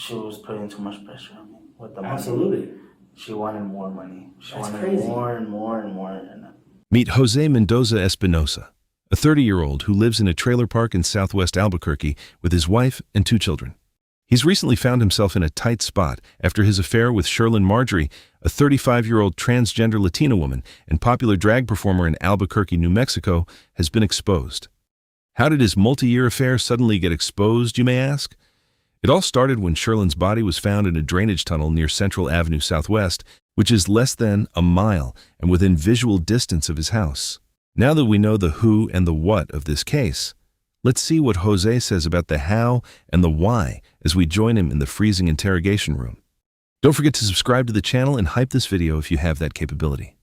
she was putting too much pressure on me with the money. Absolutely. She wanted more money. She That's wanted crazy. more and more and more. And Meet Jose Mendoza-Espinoza, a 30-year-old who lives in a trailer park in southwest Albuquerque with his wife and 2 children. He's recently found himself in a tight spot after his affair with Sherlyn Marjorie, a 35-year-old transgender Latina woman and popular drag performer in Albuquerque, New Mexico, has been exposed. How did his multi-year affair suddenly get exposed, you may ask? It all started when Sherlyn's body was found in a drainage tunnel near Central Avenue Southwest, which is less than a mile and within visual distance of his house. Now that we know the who and the what of this case, let's see what Jose says about the how and the why as we join him in the freezing interrogation room. Don't forget to subscribe to the channel and hype this video if you have that capability.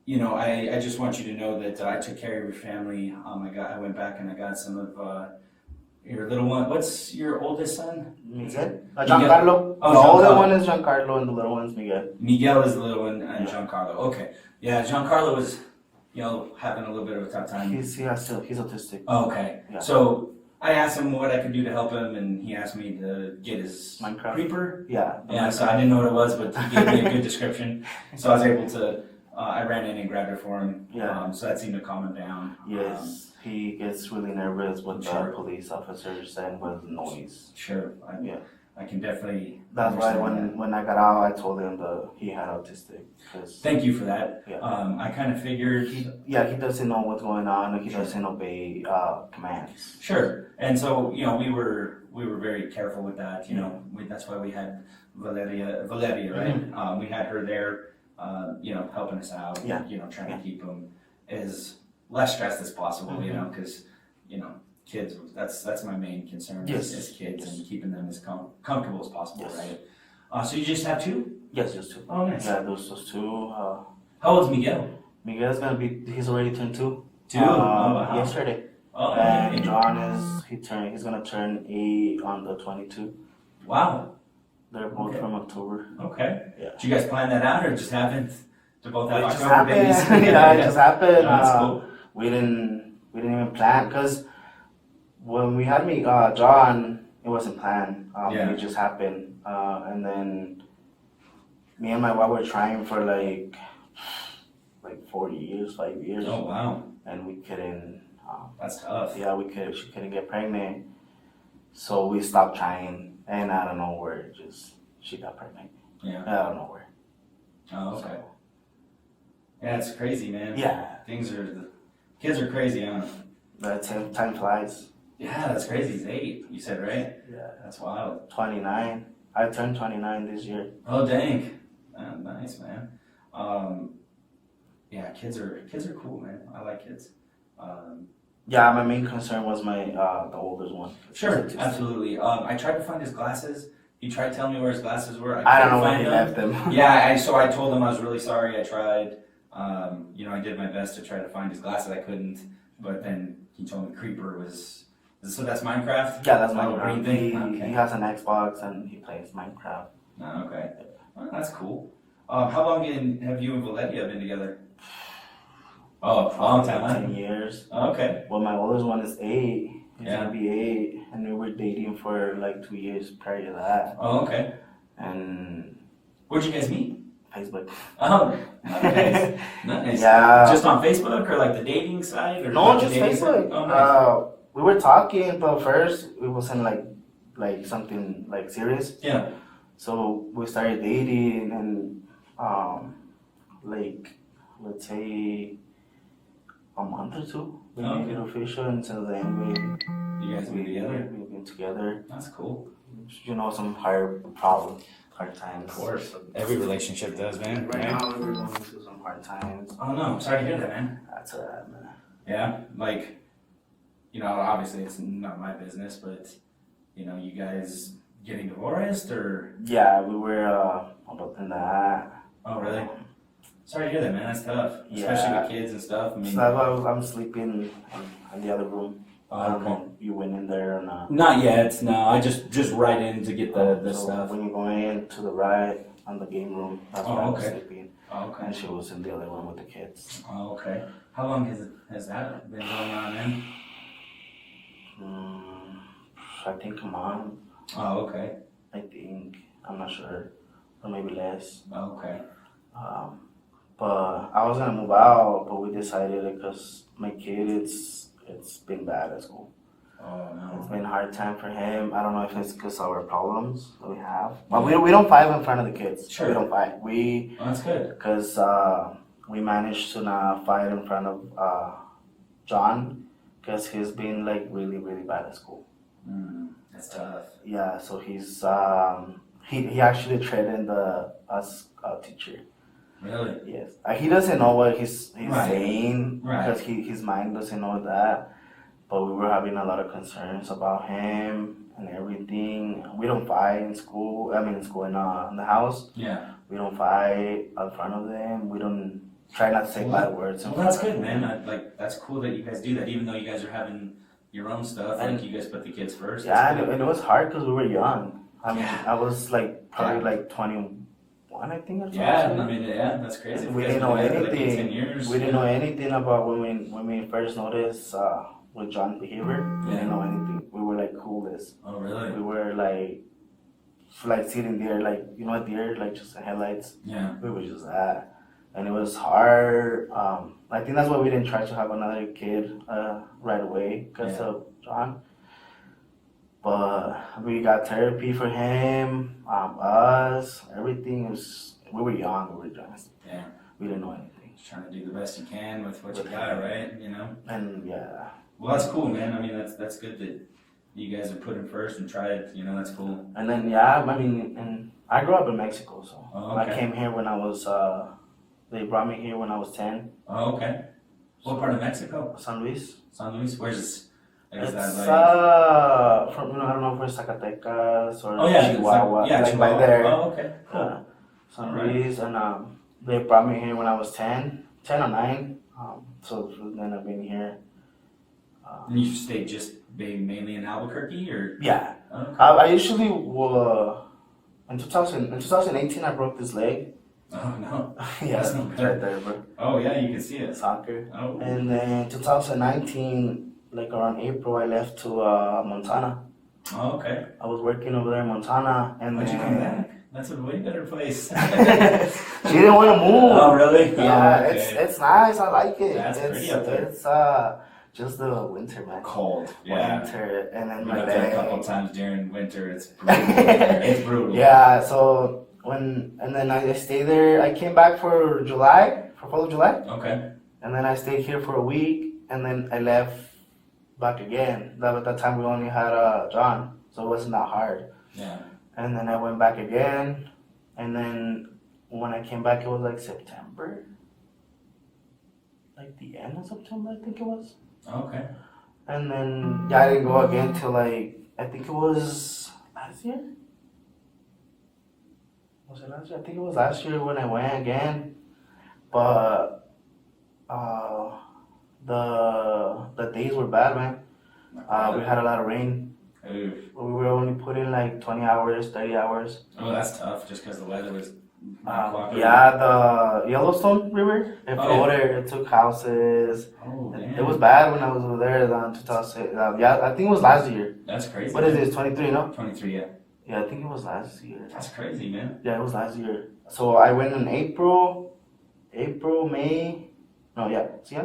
You know, I just want you to know that I took care of your family. I went back and I got some of your little one. What's your oldest son? Miguel? Giancarlo. Oh, the older Giancarlo. one is Giancarlo and the little one's Miguel. Miguel is the little one and Giancarlo. Okay. Yeah, Giancarlo was, having a little bit of a tough time. He's autistic. Okay. Yeah. So I asked him what I could do to help him, and he asked me to get his Minecraft creeper. Yeah. Yeah, so I didn't know what it was, but he gave me a good description. So I was able to, I ran in and grabbed it for him. Yeah. So that seemed to calm him down. Yes. He gets really nervous with Sure. the police officers and with noise. Sure. I can definitely. That's why understand that. when I got out, I told him that he had autistic. Thank you for that. Yeah. I kind of figured. He doesn't know what's going on. He doesn't obey commands. Sure. And so, we were very careful with that. That's why we had Valeria, right? We had her there, helping us out. Yeah. Trying to keep him as less stressed as possible. Because kids. That's my main concern. Yes. Is kids and keeping them as comfortable as possible. Yes. Right. So you just have 2? Yes, just 2. Oh, nice. Yeah, those 2. How old's Miguel? Miguel's he's already turned 2. 2? Wow. Yesterday. Oh, and okay. John he's gonna turn 8 on the 22. Wow. They're both Okay. from October. Okay. Yeah. Did you guys plan that out, or it just happened to both have It just October babies? happened. Yeah, it just happened. That's cool. We didn't even plan because when we had John, it wasn't planned. Yeah. It just happened, and then me and my wife were trying for like 4 years, 5 years. Oh, wow. And we couldn't. That's tough. Yeah, she couldn't get pregnant, so we stopped trying. And out of nowhere, she got pregnant. Yeah. Out of nowhere. Oh, okay. So, Yeah, it's crazy, man. yeah, Kids are crazy, huh? that's it. Time flies. Yeah, that's crazy. He's 8, you said, right? Yeah. That's wild. 29. I turned 29 this year. Oh, dang. Nice, man. Yeah, kids are cool, man. I like kids. Yeah, my main concern was the oldest one. Sure, absolutely. I tried to find his glasses. He tried telling me where his glasses were. I don't couldn't know where find he them. left them. Yeah, so I told him I was really sorry. I tried. I did my best to try to find his glasses. I couldn't, but then he told me Creeper was. So that's Minecraft. Yeah, that's Little green Minecraft. thing? He Okay. has an Xbox and he plays Minecraft. Oh, okay. Well, that's cool. How long have you and Valeria been together? Oh, a long time. 10 years. Oh, okay. Well, my oldest one is 8. He's Yeah. gonna be 8, and we were dating for like 2 years prior to that. Oh, okay. And Where'd you guys meet? Facebook. Oh, nice. Nice. Yeah. Just on Facebook or like the dating site? Or No, like the just dating site? Facebook. Oh, nice. We were talking, but first it wasn't like something like serious. Yeah. So we started dating, and let's say a month or 2, we Okay. made it official. Until then, You guys been together? we've been together. That's cool. Some hard times. Of course. Every relationship does, man. Right now, we're going through some hard times. Oh, no. I'm sorry to hear that, man. That's alright, man. Yeah. Obviously it's not my business, but, you guys getting divorced or? Yeah, we were about in that. Oh, really? Sorry to hear that, man. That's tough. Yeah. Especially with kids and stuff. I mean, So that's why I'm sleeping in the other room. I don't okay. know if you went in there or not. Not yet. No, I just right in to get the So stuff. when you go in to the right on the game room, that's Oh, where I was okay. sleeping. Oh, okay. And she was in the other room with the kids. Oh, okay. How long has that been going on, man? I think a month. Oh, okay. I think. I'm not sure. Or maybe less. Okay. But I was gonna move out, but we decided because my kid, it's been bad at school. Oh It's no. been a hard time for him. I don't know if it's because our problems that we have. But we don't fight in front of the kids. Sure. We don't fight. Oh, that's good. Because we managed to not fight in front of John, because he's been like really, really bad at school. That's tough. Yeah, so he's he actually threatened us teacher. Really? Yes, he doesn't know what he's Right. saying, Right. because his mind doesn't know that. But we were having a lot of concerns about him and everything. We don't fight in school. I mean, in school in the house. Yeah. We don't fight in front of them. We don't try not to say bad words. Well, that's good, man. That's cool that you guys do that, even though you guys are having your own stuff. And- Like you guys put the kids first. Yeah, That's good. and it was hard because we were young. I mean, Yeah. I was like probably Yeah. like 21, I think, or something. Yeah, I mean, yeah, that's crazy. We You guys didn't know been together, like, 10 anything. years. We didn't know anything about when we first noticed with John's behavior. We didn't know anything. We were like clueless. Oh, really? We were like sitting there, like, you know, a deer, like just the headlights. Yeah. We were just that, and it was hard. I think that's why we didn't try to have another kid right away because Yeah. of John. But we got therapy for him, us, everything. We were young, we were just, Yeah. we didn't know anything. Just trying to do the best you can with what you got, right? You know? And yeah, Well, that's cool, man. I mean, that's good that you guys are putting first and try it. You know, that's cool. and then yeah, I mean, and I grew up in Mexico, so Oh, I okay. came here when I was. They brought me here when I was 10. Oh, okay. What part of Mexico? San Luis. San Luis? Where's this? Like, is It's that like... from, I don't know if it's Zacatecas or Oh, yeah. Chihuahua, Yeah, like Chihuahua. by there. Oh, okay. Cool. San Alright. Luis, and they brought me here when I was 10 or 9. So then I've been here. And you stayed just mainly in Albuquerque, or? Yeah, Okay. I usually in 2018 I broke this leg. Oh, no. Yeah, That's no it's good. right there, bro. Oh, yeah, you can see it. Soccer. Oh. And then 2019, like around April, I left to Montana. Oh, okay. I was working over there in Montana, and Why'd you then come back? That's a way better place. she didn't want to move. Oh, really? Yeah, Oh, okay. it's nice. I like it. That's pretty up there. It's just the winter, man. Cold. Yeah. Winter, and then Been my up there a couple leg. times during winter. It's brutal. It's brutal. Yeah. So then I stayed there. I came back for July, for 4th of July, Okay. and then I stayed here for a week, and then I left back again. At that time we only had John, so it wasn't that hard. Yeah. And then I went back again, and then when I came back, it was like September, like the end of September, I think it was. Okay. And then yeah, I didn't go again till like I think it was last year. Was it last year? I think it was last year when I went again, but the days were bad, man. We had a lot of rain. Oof. We were only putting like 20 hours, 30 hours. Oh, that's tough. Just because the weather was not cooperating. Yeah, the Yellowstone River, it Oh, floated, it took houses. Oh, man. It was bad when I was over there in 2000. Yeah, I think it was last year. That's crazy. What is it, 23, no? 23, yeah. Yeah, I think it was last year. That's crazy, man. Yeah, it was last year. So I went in April, May. No, yeah, see,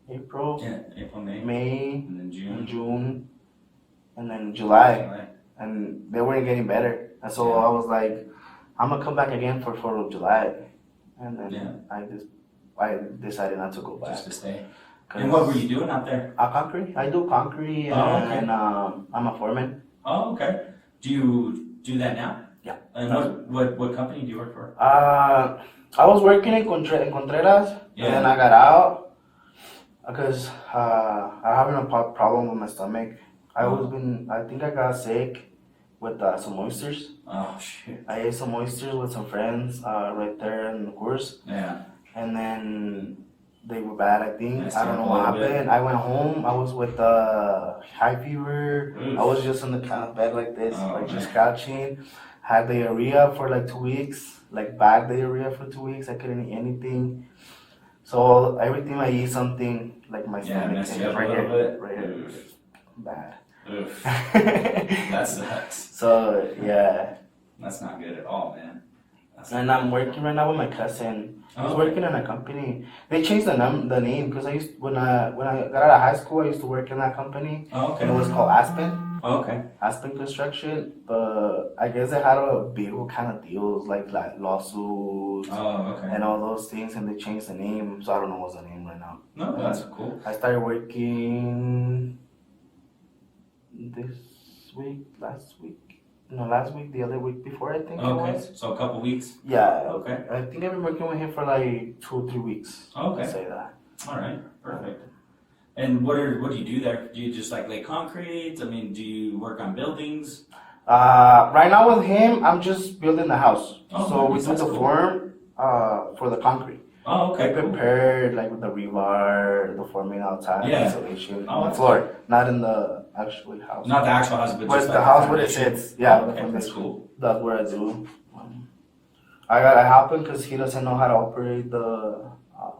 April, Yeah, April, May, May, and then and June. June, and then July. July. And they weren't getting better. And so Yeah. I was like, I'm gonna come back again for 4th of July. And then Yeah. I decided not to go back. Just to stay. And what were you doing out there? Concrete. I do concrete, Oh, okay. and I'm a foreman. Oh, okay. Do you do that now? Yeah. And what company do you work for? I was working in Contreras, Yeah. and then I got out because I'm having a problem with my stomach. I think I got sick with some oysters. Oh, shit. I ate some oysters with some friends right there in the course, Yeah. and then they were bad, I think. Messed I don't you know up a what little bit. happened. I went home. I was with high fever. Oof. I was just in the kind of bed like this, Oh, like just man. crouching. Had diarrhea for like 2 weeks, like bad diarrhea for 2 weeks. I couldn't eat anything. So every time I eat something, like my Yeah, stomach messed is you up a right little here, bit. right here, Oof. bad. Oof. That sucks. So yeah, That's not good at all, man. And I'm working right now with my cousin. He's Oh, working in a company. They changed the name because when I got out of high school, I used to work in that company. oh, okay. And it was called Aspen. Okay. Aspen Construction. But I guess they had a big kind of deals like lawsuits Oh, okay. and all those things, and they changed the name. So I don't know what's the name right now. No, that's cool. I started working last week, the other week before, I think it Okay, was. so a couple weeks. Yeah. Okay. I think I've been working with him for like 2 or 3 weeks. Okay. I'd say that. All right, perfect. And what do you do there? Do you just like lay concrete? I mean, do you work on buildings? Right now with him, I'm just building the house. Oh, So we nice, do that's the cool. form for the concrete. Oh, okay, I cool. prepared like with the rebar, the forming outside, Yeah. insulation, Oh, on the that's floor, not in the actual house. Not the actual house, but But just the like house where it foundation. sits. Yeah, Oh, the okay, that's foundation. cool. That's where I do. I gotta help him because he doesn't know how to operate the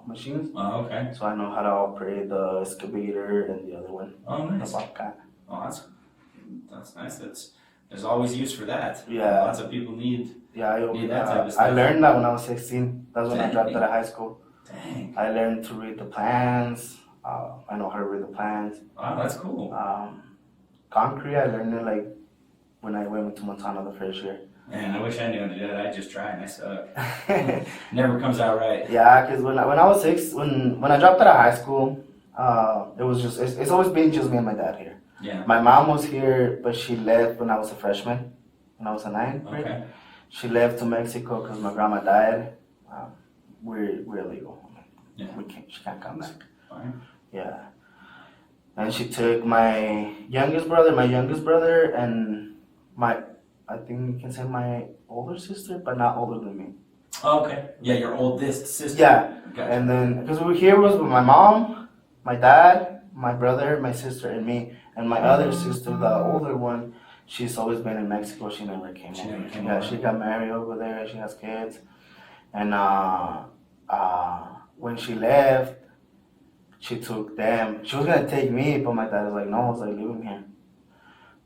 machines. Oh, okay. So I know how to operate the excavator and the other one, Oh, the nice. bobcat. Oh, that's nice. There's always use for that. Yeah. Lots of people need. Yeah, Need that type of I stuff. learned that when I was 16. That's when I Dang. dropped out of high school. Dang. I learned to read the plans. I know how to read the plans. Wow, that's cool. Concrete, I learned it like when I went to Montana the first year. Man, I wish I knew how to do that. I just try and I suck. Never comes out right. Yeah, because when I was 6, when I dropped out of high school, it was just it's always been just me and my dad here. Yeah. My mom was here, but she left when I was a freshman. When I was a 9th grade, Okay. she left to Mexico because my grandma died. We're illegal. Yeah. She can't come back. Fine. Yeah. And she took my youngest brother, and I think you can say my older sister, but not older than me. Oh, okay. Yeah, your oldest sister. Yeah. Gotcha. And then, because we were here was with my mom, my dad, my brother, my sister, and me. And my other sister, the older one, she's always been in Mexico. She never came She over. never came Yeah, over. she got married over there. She has kids. And when she left, she took them. She was gonna take me, but my dad was like, no, I was like, leave him here.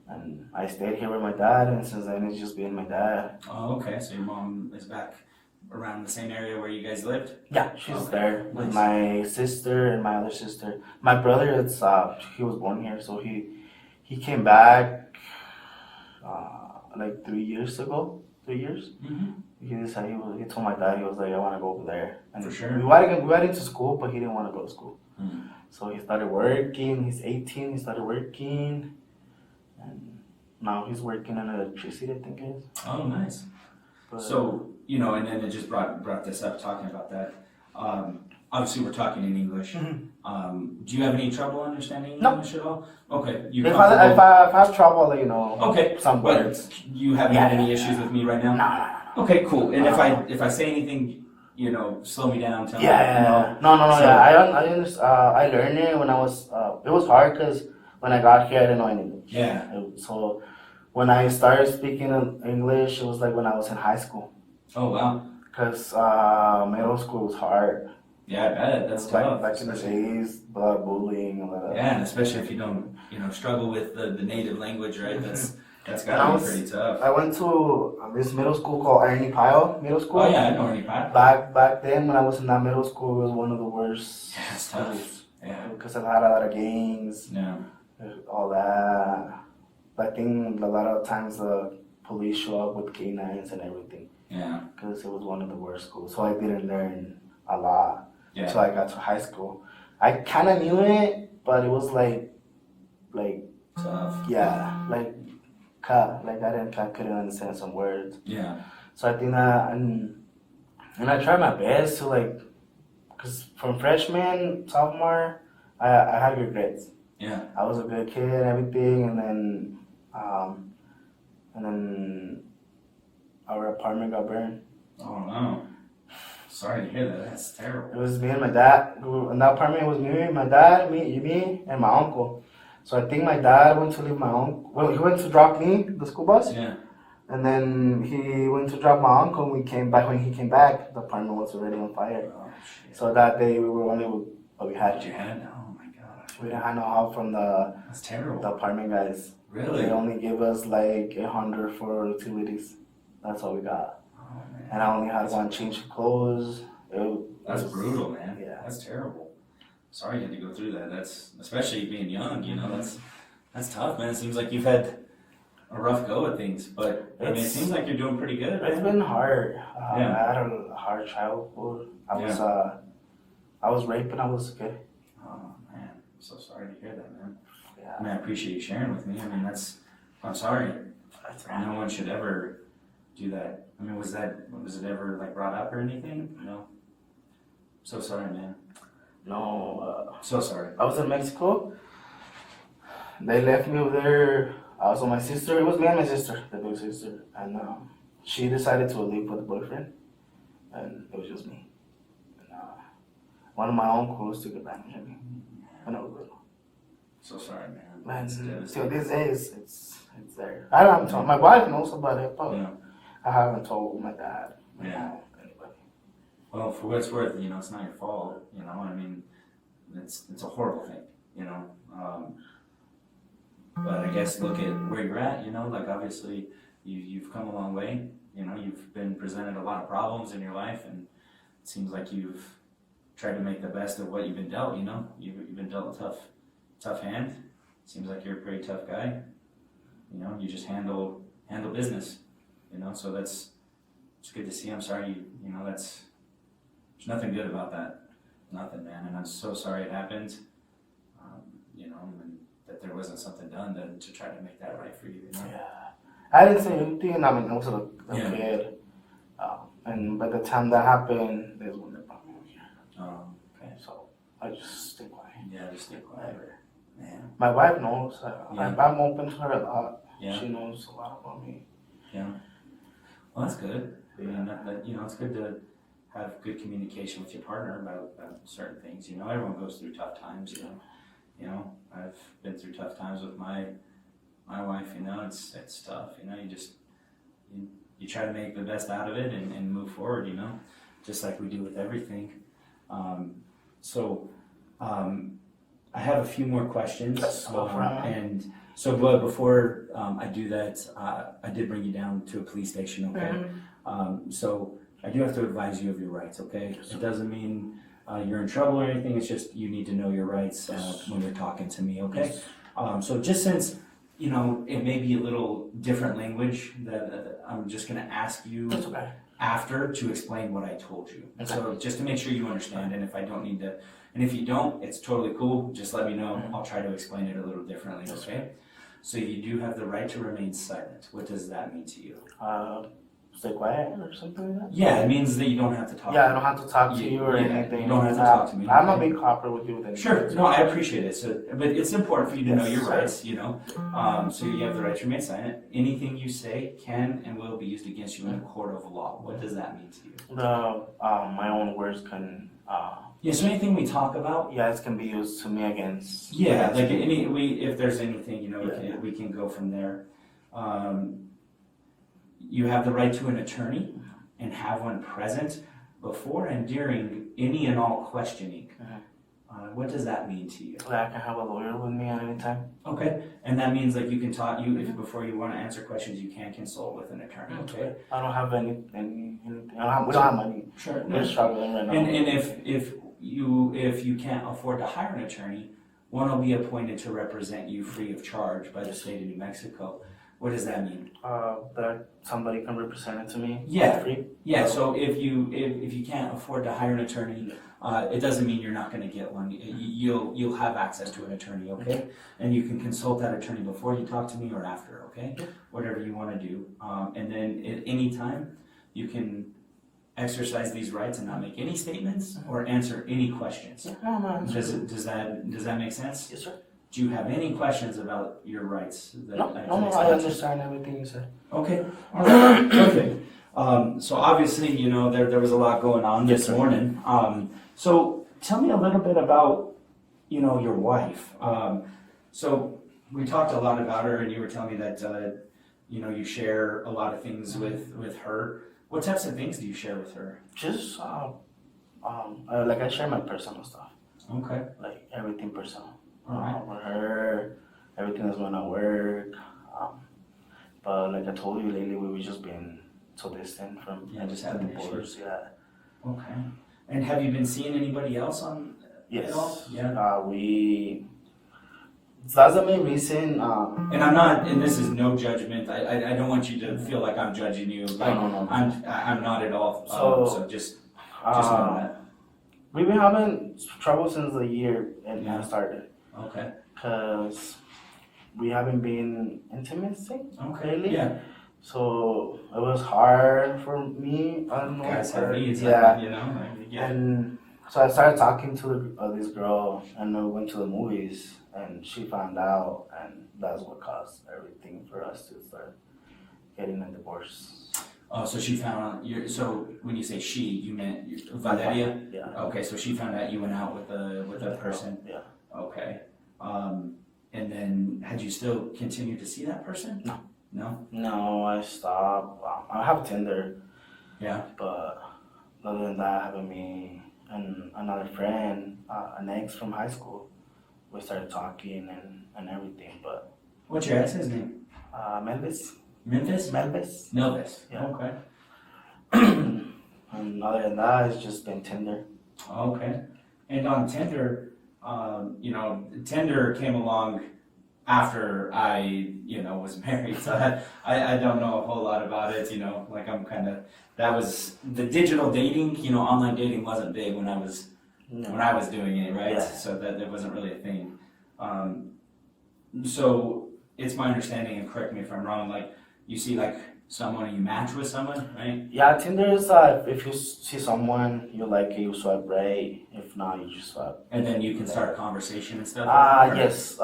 And I stayed here with my dad, and since then it's just been my dad. Oh, okay. So your mom is back around the same area where you guys lived? Yeah, she's Okay, there with nice. my sister and my other sister. My brother, he was born here, so he came back like 3 years ago. 3 years. Mm-hmm. He decided he told my dad, he was like, I want to go over there. And For sure. We went into school, but he didn't want to go to school. Mm. So he started working. He's 18. He started working, and now he's working in electricity, I think it is. Oh, nice. But, So, and then it just brought this up, talking about that. Obviously, we're talking in English. Mhm. Do you have any trouble understanding No. English at all? Okay. You if comfortable? I have trouble, I'll let you know. Okay. Some But words. you haven't Yeah, had any yeah, issues yeah. with me right now? No. Okay, cool. And if I say anything, slow me down, tell me. Yeah. No. So- Yeah. I learned it when I was. It was hard because when I got here, I didn't know any English. Yeah. So when I started speaking English, it was like when I was in high school. Oh, wow. Because middle school was hard. Yeah, I bet. That's It was tough. back in the days, a lot of bullying, a lot of. Yeah, and especially if you don't, struggle with the native language, right? That's And I gotta be was- pretty tough. I went to this middle school called Ernie Pyle Middle School. Oh yeah, I know Ernie Pat. Back then, when I was in that middle school, it was one of the worst Yeah, it's tough. schools Yeah. because I had a lot of gangs, Yeah. all that. I think a lot of times the police show up with canines and everything Yeah. because it was one of the worst schools. So I didn't learn a lot Yeah. until I got to high school. I kind of knew it, but it was like Tough. yeah, like I couldn't understand some words. Yeah. So I think that, and I tried my best to cause from freshman, sophomore, I had good grades. Yeah. I was a good kid and everything, and then our apartment got burned. Oh no. Sorry to hear that. That's It terrible. was me and my dad. In that apartment, it was me, my dad, me, and my uncle. So I think my dad went to leave my uncle. Well, he went to drop me, the school bus. Yeah. And then he went to drop my uncle. And when he came back, the apartment was already on fire. Oh shit. So that day we were only with what we had. What you had? Oh my gosh. We didn't have no help from the That's terrible. apartment guys. Really? They only gave us like 800 for utilities. That's all we got. Oh, man. And I only had one change of clothes. That's brutal, man. Yeah. That's terrible. Sorry you had to go through that. That's, especially being young, you know, that's tough, man. It seems like you've had a rough go at things, but I mean, it seems like you're doing pretty good. It's Man. been hard. Yeah. I had a hard childhood. I was raped when I was a kid. Oh, man. I'm so sorry to hear that, man. Yeah. I mean, I appreciate you sharing with me. I mean, I'm sorry. That's No one should ever do that. I mean, was it ever like brought up or anything? No. So sorry, man. No. So sorry. I was in Mexico. They left me over there. I was with my sister. It was me and my sister, the big sister. And she decided to leave with a boyfriend. And it was just me. And one of my uncles took advantage of me when I was little. So sorry, man. Man, till these days, it's there. I haven't told my wife knows about it, but Yeah. I haven't told my dad, my Yeah. mom, anybody. Well, for what it's worth, you know, it's not your fault. You know, I mean, it's a horrible thing. You know, but I guess look at where you're at. You know, like obviously you've come a long way. You know, you've been presented a lot of problems in your life, and it seems like you've tried to make the best of what you've been dealt. You know, you've been dealt a tough hand. Seems like you're a pretty tough guy. You know, you just handle business. You know, so it's good to see. I'm sorry, you know, there's nothing good about that. Nothing, man. And I'm so sorry it happened. You know, and that there wasn't something done to try to make that right for you. You know? Yeah. I didn't say anything. I mean, I was a Yeah. kid. And by the time that happened, there's when they brought me over here. Okay. So I just stay quiet. Yeah, just stay quiet. Man. My wife knows. Yeah. I'm open to her a lot. Yeah. She knows a lot about me. Yeah. Well, that's good. I mean, that, you know, it's good to have good communication with your partner about certain things. You know, everyone goes through tough times. You know, I've been through tough times with my wife. You know, it's tough. You know, you try to make the best out of it and move forward. You know, just like we do with everything. I have a few more questions. And so, but before I do that, I did bring you down to a police station, okay? So I do have to advise you of your rights, okay? It doesn't mean you're in trouble or anything. It's just you need to know your rights when you're talking to me, okay? So just since, you know, it may be a little different language that I'm just going to ask you That's okay. after to explain what I told you. Okay. So just to make sure you understand, and if I don't need to, and if you don't, it's totally cool. Just let me know. I'll try to explain it a little differently, okay? So you do have the right to remain silent. What does that mean to you? Stay quiet or something like that? Yeah, it means that you don't have to talk. Yeah, I don't have to talk to you or Yeah, anything. you don't have to talk to me. I'm not being cooperate with you with anything. Sure, no, I appreciate it. So, but it's important for you to know Yes, your sir. rights, you know. So you have the right to remain silent. Anything you say can and will be used against you in a court of law. What does that mean to you? My own words can. Yeah, so anything we talk about, Yeah, it can be used to me against. yeah, against like me. if there's anything, you know, Yeah. we can go from there. You have the right to an attorney and have one present before and during any and all questioning. What does that mean to you? Like I can have a lawyer with me at any time. Okay, and that means like you can talk. If before you want to answer questions, you can consult with an attorney. Okay. I don't have anything. We don't have money. Sure. We're struggling right now. And if you can't afford to hire an attorney, one will be appointed to represent you free of charge by the state of New Mexico. What does that mean? That somebody can represent it to me. Yeah. For free. Yeah. So if you can't afford to hire an attorney, it doesn't mean you're not going to get one. You'll have access to an attorney, okay? And you can consult that attorney before you talk to me or after, okay? Whatever you want to do. And then at any time, you can exercise these rights and not make any statements or answer any questions. No. Does that make sense? Yes, sir. Do you have any questions about your rights? No, I understand everything you said. Okay, all right, perfect. So obviously, you know, there was a lot going on this morning. So tell me a little bit about, you know, your wife. So we talked a lot about her, and you were telling me that, you know, you share a lot of things with her. What types of things do you share with her? Just like I share my personal stuff. Okay. Like everything personal. All right. With her, everything that's going to work. But like I told you lately, we've just been so distant from just the having borders. Yeah. Okay. And have you been seeing anybody else on Yes. at all? Yeah. That's the main reason. And I'm not, and this is no judgment. I don't want you to feel like I'm judging you. Like, No. I'm not at all. So just know that. We've been having trouble since the year it started. Okay. Because we haven't been intimacy lately. Yeah. So it was hard for me. I don't know. Guys have needs. Yeah. You know. And so I started talking to this girl, and we went to the movies, and she found out, and that's what caused everything for us to start getting a divorce. Oh, so she found out. So when you say she, you meant Valeria? Yeah. Okay, so she found out you went out with a person. Yeah. Okay. And then had you still continued to see that person? No. No? No, I stopped. I have Tinder. Yeah. But other than that, having me and another friend, an ex from high school, we started talking and everything. But what's your ex's name? Melvis. Melvis? Yeah. Okay. And other than that, it's just been Tinder. Okay. And on Tinder, Tinder came along after I, was married. So I don't know a whole lot about it, like that was the digital dating, online dating wasn't big when I was doing it, right? Yeah. So that wasn't really a thing. So it's my understanding, and correct me if I'm wrong, like you see like someone and you match with someone, right? Yeah, Tinder is if you see someone you like it, you swipe right. If not, you just swipe. And then you can start a conversation and stuff? Yes.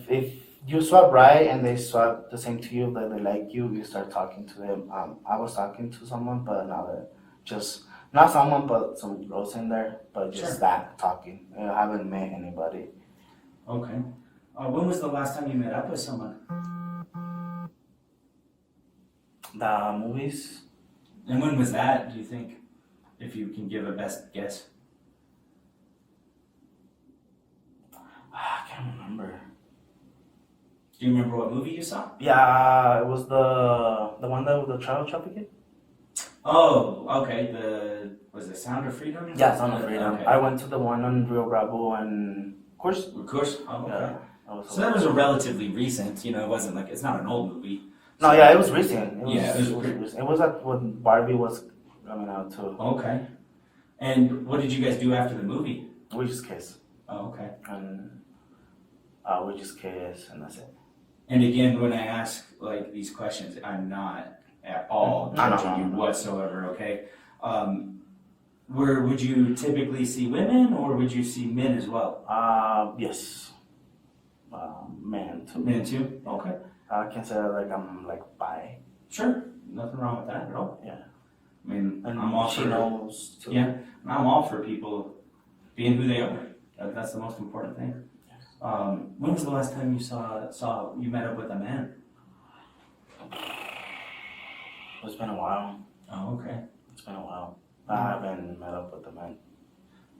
If you swipe right and they swipe the same to you, that they like you, you start talking to them. I was talking to someone, but not someone, but some girls in there, but just that talking. I haven't met anybody. Okay. When was the last time you met up with someone? The movies. And when was that, do you think? If you can give a best guess. I can't remember. Do you remember what movie you saw? Yeah, it was the one that was the child trafficking. Oh, okay. Was it Sound of Freedom? Yeah, Sound of Freedom. Okay. I went to the one on Rio Bravo and Course. Of course. Oh, okay. Yeah, So that was a relatively recent. It wasn't like it's not an old movie. No, yeah, it was recent. It was recent. It was when Barbie was coming out too. Okay. And what did you guys do after the movie? We just kissed. Oh, okay. And we just kissed, and that's it. And again, when I ask like these questions, I'm not at all judging you whatsoever. Okay. Where would you typically see women, or would you see men as well? Yes. Men too. Men too. Okay. I can say like I'm like bi. Sure. Nothing wrong with that at all. Yeah. I mean, And I'm all she for knows too. Yeah, and I'm all for people being who they are. That's the most important thing. When was the last time you met up with a man? It's been a while. Oh, okay. It's been a while. I haven't met up with a man.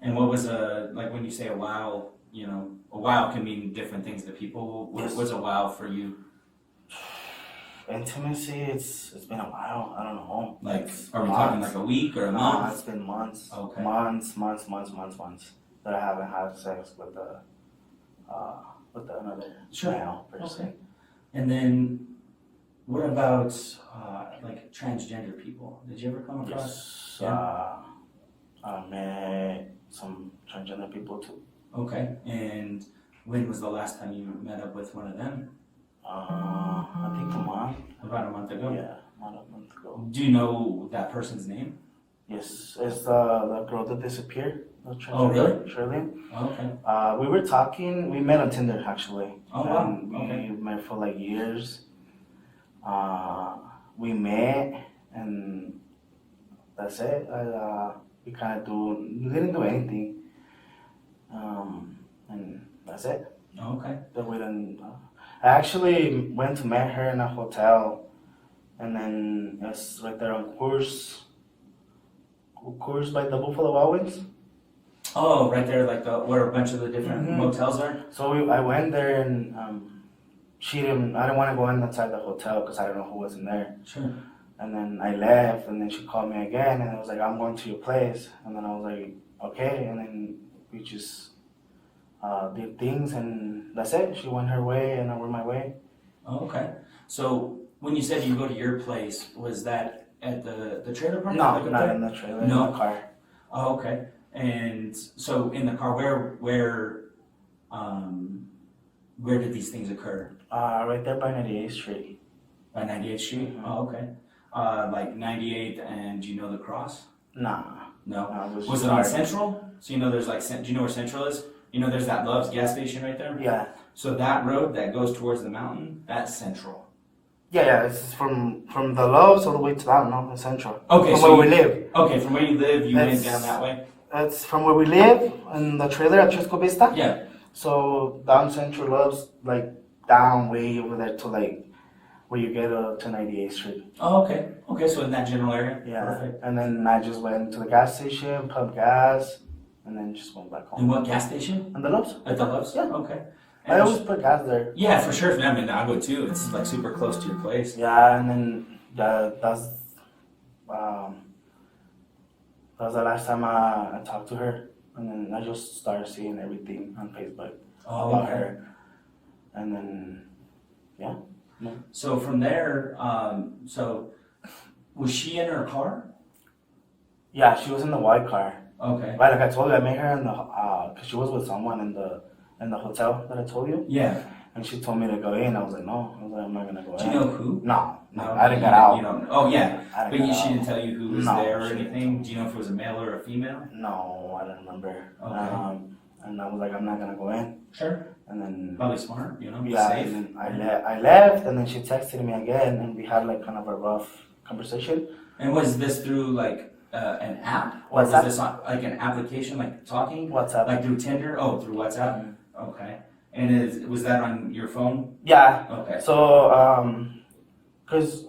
And what was like when you say a while? A while can mean different things to people. What was a while for you? Intimacy, it's been a while. I don't know. Like, are we talking like a week or a month? It's been months. Okay. Months that I haven't had sex with another male person. Okay. And then, what about like transgender people? Did you ever come across? Yes. I met some transgender people too. Okay. And when was the last time you met up with one of them? I think a month. About a month ago? Yeah, about a month ago. Do you know that person's name? Yes, it's the girl that disappeared. Oh, really? Sherlyn. Oh, okay. We were talking, we met on Tinder actually. Oh, wow. We met for like years. We met and that's it. We didn't do anything. And that's it. Oh, okay. Then we didn't. I actually went to meet her in a hotel, and then it's right there on Course by the Buffalo Wild Wings. Oh, right there, like where a bunch of the different motels are? So I went there and I didn't want to go inside the hotel because I don't know who was in there. Sure. And then I left, and then she called me again, and I was like, I'm going to your place. And then I was like, okay. And then we just did things, and that's it. She went her way, and I went my way. Oh, okay. So when you said you go to your place, was that at the trailer park? No, Like not there? in the trailer, No. in the car. Oh, okay. And so in the car, where did these things occur? Right there by 98th Street. By 98th Street? Mhm. Oh, okay. Like 98th and do you know the cross? Nah. No. It Was it on Central? So you know there's like, do you know where Central is? You know there's that Love's gas station right there? Yeah. So that road that goes towards the mountain, that's Central. Yeah, it's from the Loves all the way to that, no, in Central. Okay, From so where we live. Okay, from where you live, you went It's- down that way? It's from where we live, in the trailer at Trisco Vista. Yeah. So down Central Loves, like down way over there to like where you get to 98th Street. Oh, okay. Okay, so in that general area? Yeah. Perfect. And then I just went to the gas station, pumped gas, and then just went back In home. what gas station? And the Loves? At the Love's? Yeah. Okay. I always put gas there. Yeah, for sure. I'm in Nago too. It's like super close to your place. Yeah, and then that's the last time I talked to her, and then I just started seeing everything on Facebook Oh, about okay. her, and then So from there, so was she in her car? yeah, she was in the white car. Okay. Right, like I told you, I met her in the cause she was with someone in the hotel that I told you, Yeah. and she told me to go in. I was like, no, I was like, I'm not gonna go Do in. you know who? No, I didn't get out. You don't. Oh yeah. I But didn't get she out. didn't tell you who was No, there or she didn't anything. Do you know if it was a male or a female? No, I don't remember. Okay. And I was like, I'm not gonna go in. Sure. And then Probably smart. You know. yeah, Safe. and then I left, and then she texted me again, and we had like kind of a rough conversation. And was this through like an app, or WhatsApp. was this on, like an application, like talking, WhatsApp. like through Tinder? Oh, through WhatsApp. Okay. And was that on your phone? Yeah. Okay. So cause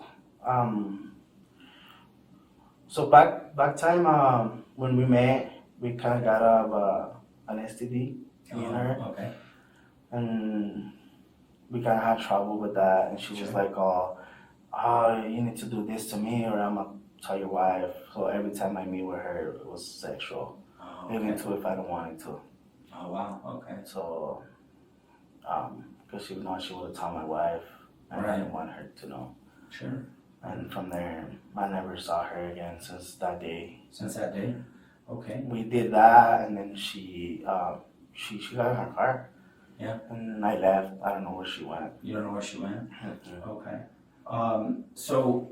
so back time when we met, we kind of got out of an STD, me and her, Okay. and we kind of had trouble with that, and she was Sure. like, oh, you need to do this to me, or I'm gonna tell your wife. So every time I meet with her, it was sexual, Oh, even okay. to if I don't want it to. Oh wow. Okay. So, because she would have told my wife, and I Right. didn't want her to know. Sure. And from there, I never saw her again since that day. Since that day. Okay. We did that, and then she got in her car. Yeah. And I left. I don't know where she went. You don't know where she went. Mhm. Okay. So,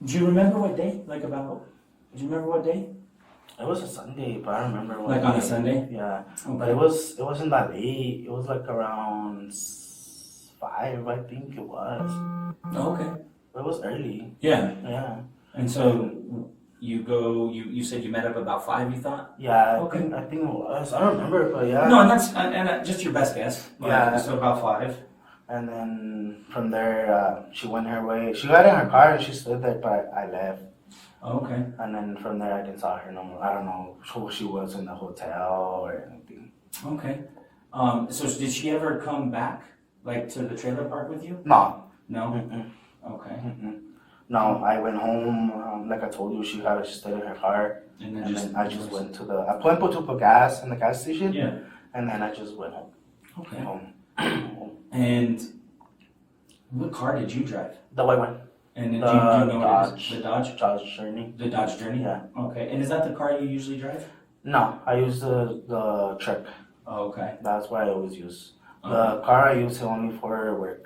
do you remember what day? Like about? Do you remember what day? It was a Sunday, but I don't remember what. Like on a day. Sunday? Yeah, Okay. but it wasn't that late. It was like around 5, I think it was. Okay. It was early. Yeah. Yeah. And so you go. You said you met up about 5. You thought? Yeah, Okay. I think it was. I don't remember, but yeah. No, and that's just your best guess. Like, Yeah. So about 5. And then from there, she went her way. She got in her car and she stood there, but I left. Okay. And then from there, I didn't saw her no more. I don't know who she was in the hotel or anything. Okay. So did she ever come back, like to the trailer park with you? No. No. Mm-mm. Okay. Mm-mm. No, I went home. Like I told you, she stood in her car. And And then I just went to I went to put gas in the gas station. Yeah. And then I just went home. Okay. Home. And what car did you drive? The white one. And do you The know what it Dodge. is? The Dodge? Dodge Journey. The Dodge Journey? Yeah. Okay. And is that the car you usually drive? No, I use the truck. Oh, okay. That's what I always use. Okay. The car I use only for work.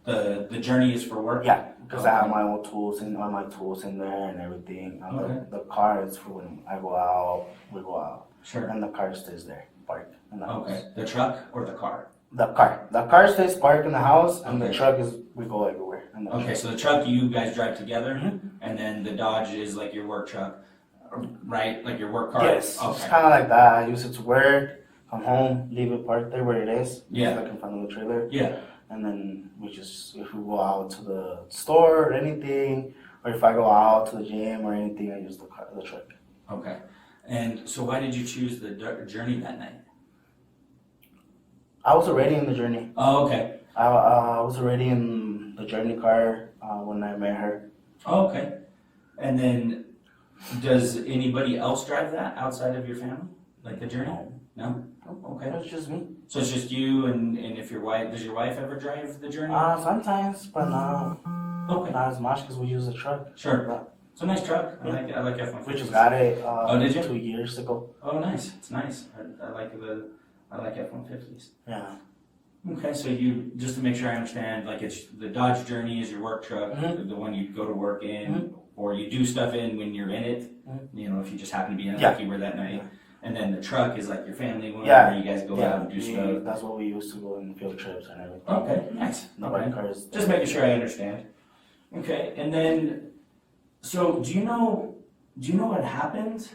The Journey is for work? Yeah, because I have Okay. my own tools and all my tools in there and everything. And Okay. the car is for when I go out, we go out, Sure. and the car stays there, parked in the house. Okay. The truck or the car? The car stays parked in the house, and the Okay. truck is we go everywhere. In the Okay, truck. so the truck you guys drive together, Mhm. and then the Dodge is like your work truck, right? Like your work car? Yes, it's Okay. kind of like that. I use it to work, come home, leave it parked there where it is. Yeah. Like in front of the trailer. Yeah. And then if we go out to the store or anything, or if I go out to the gym or anything, I use the truck. Okay. And so why did you choose the Journey that night? I was already in the journey. Oh, okay. I was already in the journey car when I met her. Oh, okay. And then, does anybody else drive that outside of your family? Like the journey? No? Oh, okay. It's just me. So it's just you and if your wife, does your wife ever drive the journey? Sometimes, but not as much because we use a truck. Sure. It's a nice truck. Yeah. I like F-150. We just got it did you? 2 years ago. Oh, nice. It's nice. I like F-150s. Yeah. Okay, so you, just to make sure I understand, like it's the Dodge Journey is your work truck, Mm-hmm. the one you go to work in, or you do stuff in when you're in it, Mm-hmm. you know, if you just happen to be in it Yeah. like you were that night. Yeah. And then the truck is like your family one, Yeah. where you guys go out and do stuff. That's what we used to go on field trips and everything. Okay, nice. Nobody Okay. cars. Just making sure I understand. Okay, and then, so do you know what happened?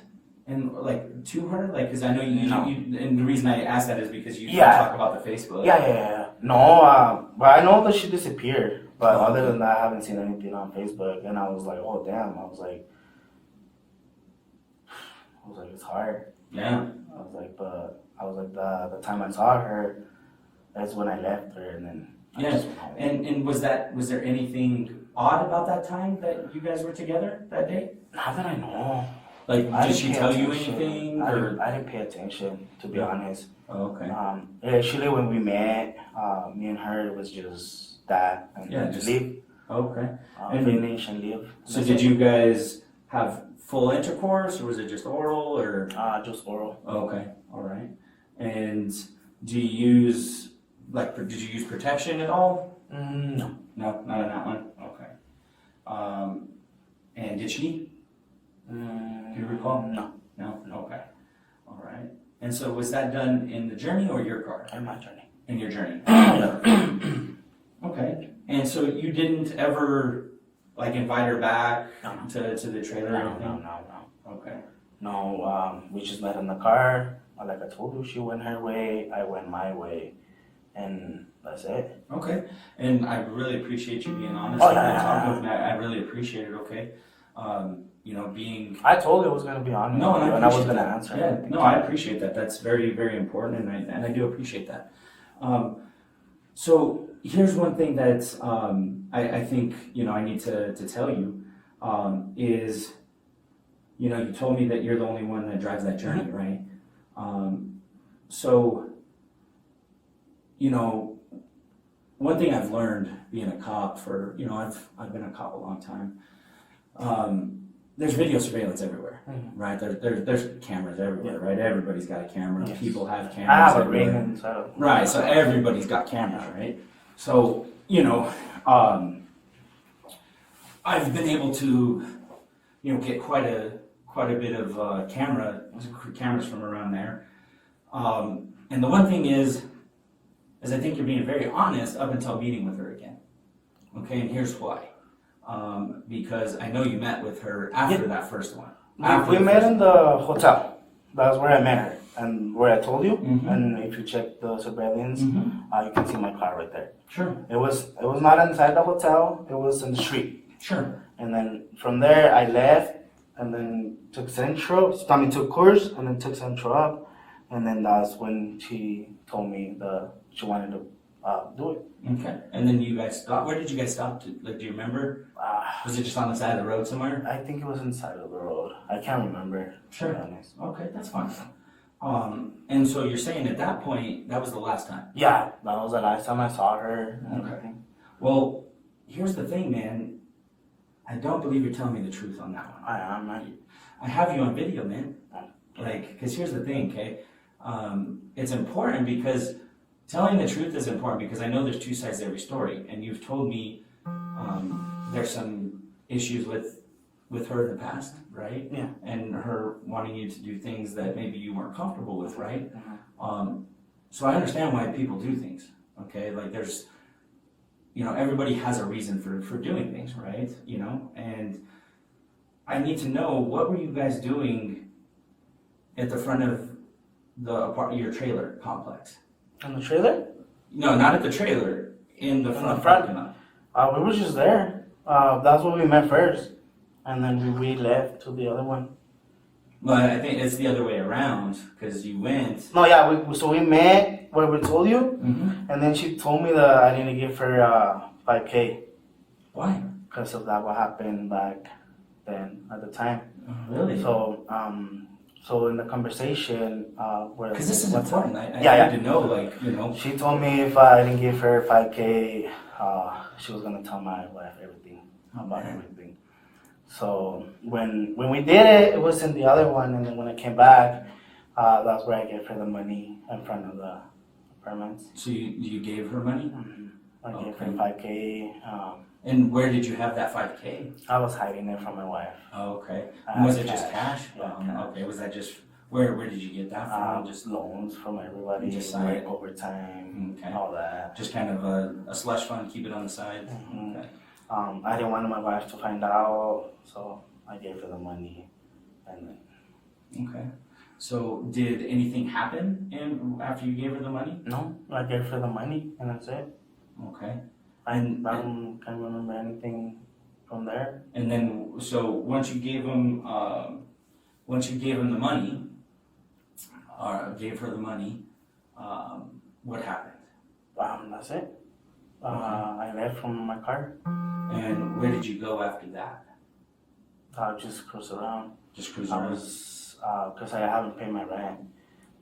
And like to her, like, because I know you, and the reason I asked that is because you talk about the Facebook. Yeah. No, but I know that she disappeared. But other than that, I haven't seen anything on Facebook. And I was like, oh damn. I was like, it's hard. Yeah. I was like, the time I saw her, that's when I left her, and then I just went home. And was there anything odd about that time that you guys were together that day? Not that I know. Like, I did didn't she pay tell you attention. anything? I didn't pay attention, to be honest. Oh, okay. Actually, when we met, me and her, it was just that. And just leave. Okay. And finish and leave. So did you guys have full intercourse, or was it just oral, or? Just oral. Okay, all right. And did you use protection at all? No. No, not on that one? Okay. And did she? Do you recall? No. No? Okay. All right. And so was that done in the journey or your car? In my journey. In your journey? Okay. And so you didn't ever, like, invite her back to the trailer or anything? No. Okay. No, we just met in the car. Like I told you, she went her way, I went my way. And that's it. Okay. And I really appreciate you being honest. Yeah. With me. I really appreciate it, okay? Being... I told you I was going to be honest No, with you, and and I was going to answer. Yeah, no, I appreciate that. That's very, very important, and I do appreciate that. So here's one thing that I think, I need to tell you is, you told me that you're the only one that drives that journey, right? So, one thing I've learned being a cop for, I've been a cop a long time. There's video surveillance everywhere, right? There's cameras everywhere, right? Everybody's got a camera. Yes. People have cameras. I have a everywhere. ring, so. Right, so everybody's got cameras, right? So, I've been able to, get quite a bit of cameras from around there. And the one thing is I think you're being very honest up until meeting with her again. Okay, and here's why. Because I know you met with her after that first one. We met in the hotel. That's where I met her, and where I told you. Mm-hmm. And if you check the surveillance, you can see my car right there. Sure. It was not inside the hotel. It was in the street. Sure. And then from there I left, and then took Coors, and then took Central up, and then that's when she told me that she wanted to do it. Okay. And then you guys stopped. Where did you guys stop? Do you remember? Was it just on the side of the road somewhere? I think it was inside of the road. I can't remember. Sure. To be honest. Okay, that's fine. And so you're saying at that point, that was the last time? Yeah, that was the last time I saw her. Okay. Well, here's the thing, man. I don't believe you're telling me the truth on that one. I am, man. I have you on video, man. Because here's the thing, okay? It's important because telling the truth is important because I know there's two sides to every story. And you've told me there's some issues with her in the past, right? Yeah. And her wanting you to do things that maybe you weren't comfortable with, right? Mm-hmm. So I understand why people do things, okay? Like there's, everybody has a reason for doing things, right? And I need to know, what were you guys doing at the front of your trailer complex? In the trailer? No, not at the trailer, in the front. parking lot. We were just there. That's where we met first. And then we left to the other one. But I think it's the other way around, because you went... No, yeah, so we met where we told you, and then she told me that I need to give her $5K. Why? Because of that, what happened back then at the time. Really? So in the conversation, where Because this is important. I Yeah, need to know, like, you know. she told me if I didn't give her 5K, she was gonna tell my wife everything about everything. So when we did it, it was in the other one, and then when I came back, that's where I gave her the money in front of the apartments. So you gave her money? I gave her 5K. And where did you have that 5K? I was hiding it from my wife. Oh, okay. I And was had it just cash? Yeah, cash. Okay. Was that just where did you get that from? Just loans from everybody, Just work side. overtime, Okay. all that. Just kind of a slush fund, keep it on the side. Mhm. Okay. I didn't want my wife to find out, so I gave her the money. And then, Okay. So did anything happen after you gave her the money? no, I gave her the money, and that's it. Okay. I don't can't remember anything from there. And then so once you gave him the money, or gave her the money, what happened? That's it. I left from my car. And where did you go after that? I just cruised around. Just cruise I around? was, because I haven't paid my rent,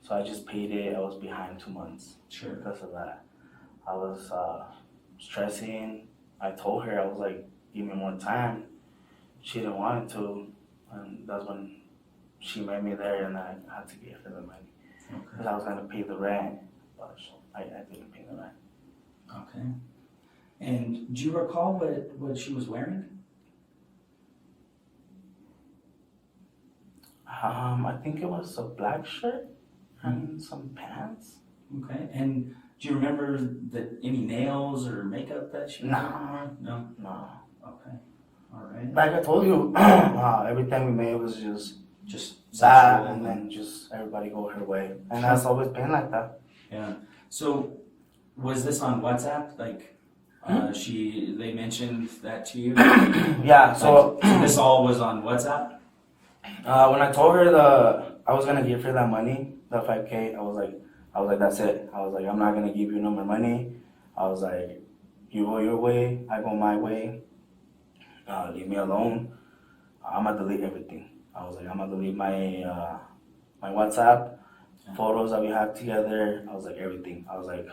so I just paid it. I was behind 2 months Sure. because of that. I was stressing. I told her, I was like, give me more time. She didn't want to, and that's when she met me there, and I had to give her the money because I was gonna pay the rent, but I didn't pay the rent. Okay. And do you recall what she was wearing? I think it was a black shirt and some pants. Okay. And do you remember any nails or makeup that she was wearing? No. No. Okay. All right. Like I told you, every time we made was just Sexual. that, and then just everybody go her way, and that's always been like that. Yeah. So was this on WhatsApp? Like, they mentioned that to you? Yeah. So So this all was on WhatsApp? when I told her I was gonna give her that money, the 5K, I was like, that's it. I was like, I'm not gonna give you no more money. I was like, you go your way, I go my way. Leave me alone. I'm gonna delete everything. I was like, I'm gonna delete my my WhatsApp, photos that we have together. I was like, everything. I was like,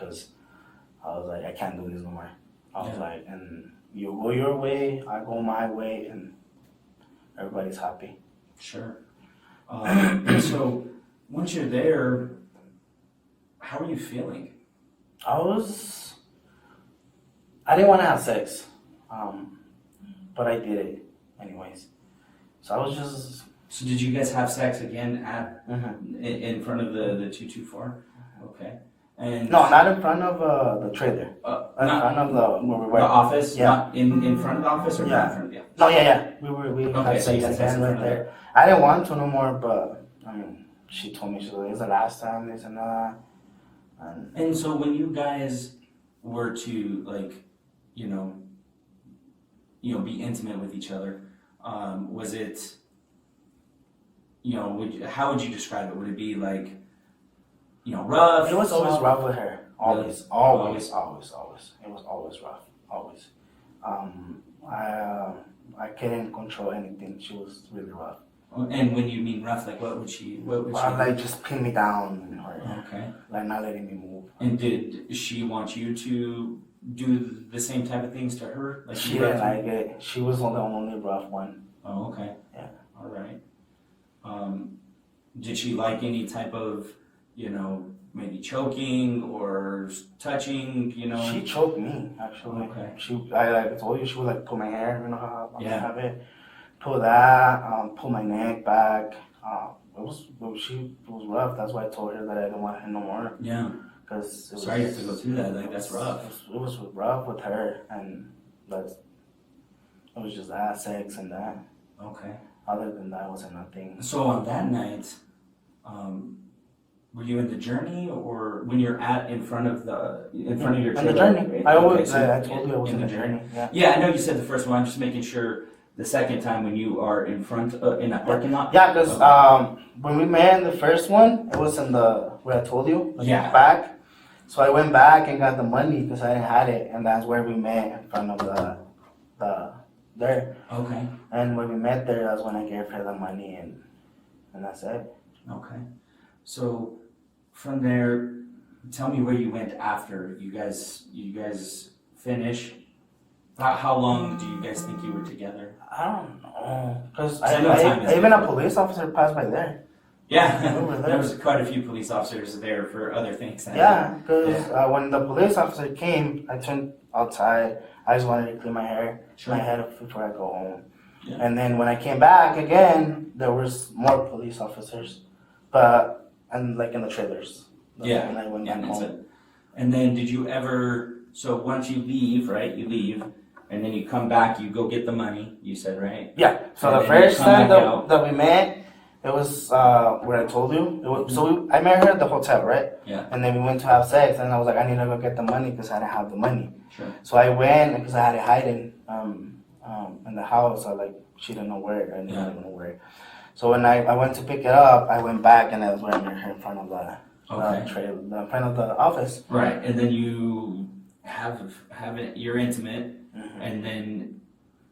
I can't do this no more. I was like, and you go your way, I go my way, and everybody's happy. Sure. And so once you're there, how are you feeling? I didn't want to have sex, but I did it anyways. So I was just. So did you guys have sex again Mm-hmm. in front of the 224? Okay. And No, not in front of the trailer. In not front of where we were. the office? Yeah. Not in front of the office or Yeah. not in front of the office? No, yeah. We Okay, had so you sex had sex again in right front of there. I didn't want to no more, but I mean, she told me, she's like, it's the last time, this and that. And so when you guys were to, like, be intimate with each other, was it, how would you describe it? Would it be like, rough? It was always soft? rough with her. Always. It was always rough. Always. I couldn't control anything. She was really rough. And when you mean rough, like what would she Like just pin me down and her. Okay. Like not letting me move. And did she want you to do the same type of things to her? Like She didn't like it. She was the only rough one. Oh, okay. Yeah. All right. Did she like any type of, maybe choking or touching, She choked me, actually. Okay. I told you, she would like pull my hair, how I Yeah. have it. Pull that, pull my neck back. She was rough. That's why I told her that I didn't want her no more. Yeah. Cause sorry you have to go through that. Like that's rough. It was rough with her, and it was just that sex and that. Okay. Other than that, wasn't nothing. So on that night, were you in the journey, or when you're in front of your trailer? In the journey. I always, I told you I was in the journey. Yeah. Yeah, I know you said the first one. I'm just making sure the second time when you are in front in that parking lot. Yeah, because when we met in the first one, it was in where I told you. Yeah. Back. So I went back and got the money because I didn't have it, and that's where we met in front of the there. Okay. And when we met there, that's when I gave her the money, and that's it. Okay. So from there, tell me where you went after you guys finish. How long do you guys think you were together? I don't know, because I know time is even a police officer passed by there. Yeah, Over there. there was quite a few police officers there for other things. Yeah, because when the police officer came, I turned outside. I just wanted to clean my hair, my head before I go home. Yeah. And then when I came back again, there was more police officers, and like in the trailers. Yeah. And I went back home. And then did you ever? So once you leave, right? You leave, and then you come back. You go get the money. You said, right? Yeah. So And the then first you come time back out. that we met, it was where I told you. I met her at the hotel, right? Yeah. And then we went to have sex, and I was like, I need to go get the money because I didn't have the money. Sure. So I went because I had it hiding in the house. So like she didn't know where, and I didn't know where. So when I went to pick it up, I went back, and that's where I met her in front of the trailer, in front of the office. Right, and then you have it. You're intimate, and then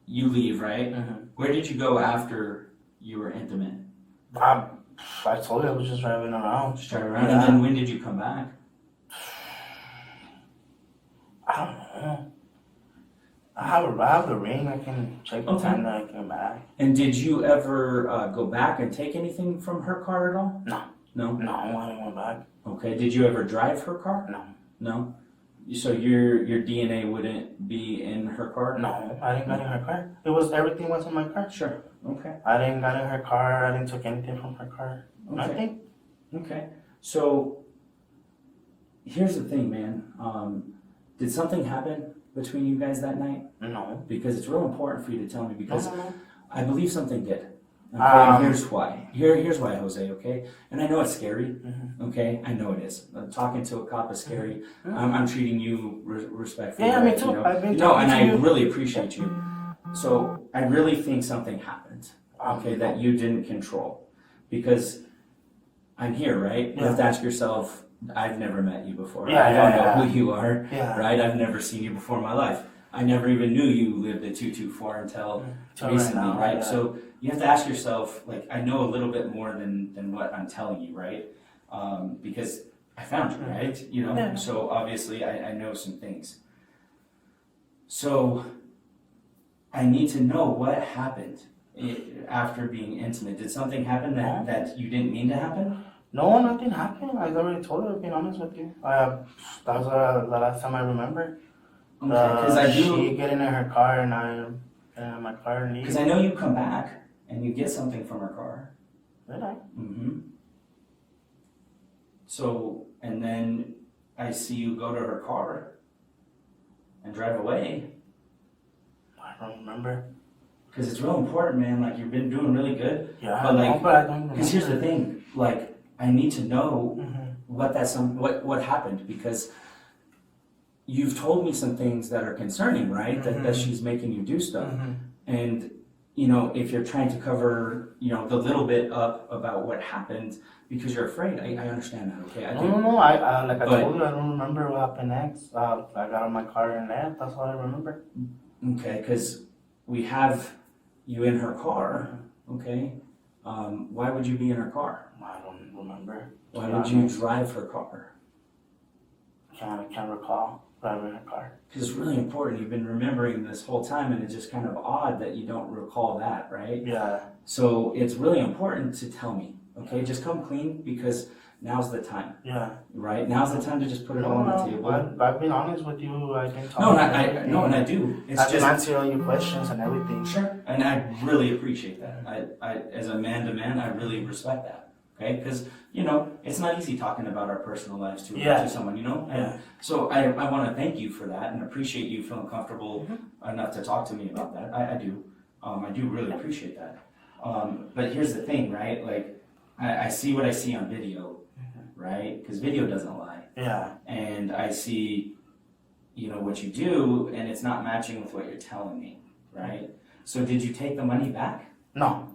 you leave, right? Where did you go after you were intimate? I told you I was just driving around. Just driving around, and then when did you come back? I don't know. I have the ring. I can check the time that I came back. And did you ever go back and take anything from her car at all? No. No? No, I didn't go back. Okay, did you ever drive her car? No. No? So your DNA wouldn't be in her car? No, I didn't get in her car. Everything was in my car. Sure, okay. I didn't get in her car. I didn't take anything from her car. Nothing. Okay, so here's the thing, man. Did something happen between you guys that night? No. Because it's real important for you to tell me, because No. I believe something did. Okay, and here's why. Here's why, Jose, okay? And I know it's scary, okay? I know it is. Talking to a cop is scary. I'm treating you respectfully. Yeah, right? me too. You know? I've been No, talking and to I you. really appreciate you. So I really think something happened, okay, that you didn't control. Because I'm here, right? You have to ask yourself, I've never met you before. I don't know who you are, right? I've never seen you before in my life. I never even knew you lived at 224 until recently, right? So you have to ask yourself, like, I know a little bit more than what I'm telling you, right? Because I found you, right? You know, so obviously I know some things. So I need to know what happened after being intimate. Did something happen that you didn't mean to happen? No, nothing happened. I already told you, being honest with you. That was the last time I remember. Because she getting in her car and I in my car and leave. Because I know you come back and you get something from her car. Did I? So, and then I see you go to her car and drive away. I don't remember. Because it's real important, man. Like, you've been doing really good. Yeah, but like, but I don't remember. Because here's the thing. Like, I need to know what happened, because you've told me some things that are concerning, right? That she's making you do stuff. And, you know, if you're trying to cover, you know, the little bit up about what happened because you're afraid, I understand that, okay? No. I told you, I don't remember what happened next. I got in my car and left. That's all I remember. Okay, because we have you in her car, okay? Why would you be in her car? I don't remember. Why would you drive her car? I can't recall driving her car. Because it's really important. You've been remembering this whole time, and it's just kind of odd that you don't recall that, right? Yeah. So it's really important to tell me, okay? Just come clean, because now's the time. Yeah. Right? Now's the time to just put it all on the table. I've been honest with you. I've been talking. And I do. I've been answering all your questions and everything. Sure. And I really appreciate that. I as a man to man, I really respect that. Okay? Because, you know, it's not easy talking about our personal lives to someone, you know? And so I want to thank you for that and appreciate you feeling comfortable enough to talk to me about that. I do. I do really appreciate that. But here's the thing, right? Like, I see what I see on video, right? Because video doesn't lie. Yeah. And I see, you know, what you do, and it's not matching with what you're telling me, right? So did you take the money back? No.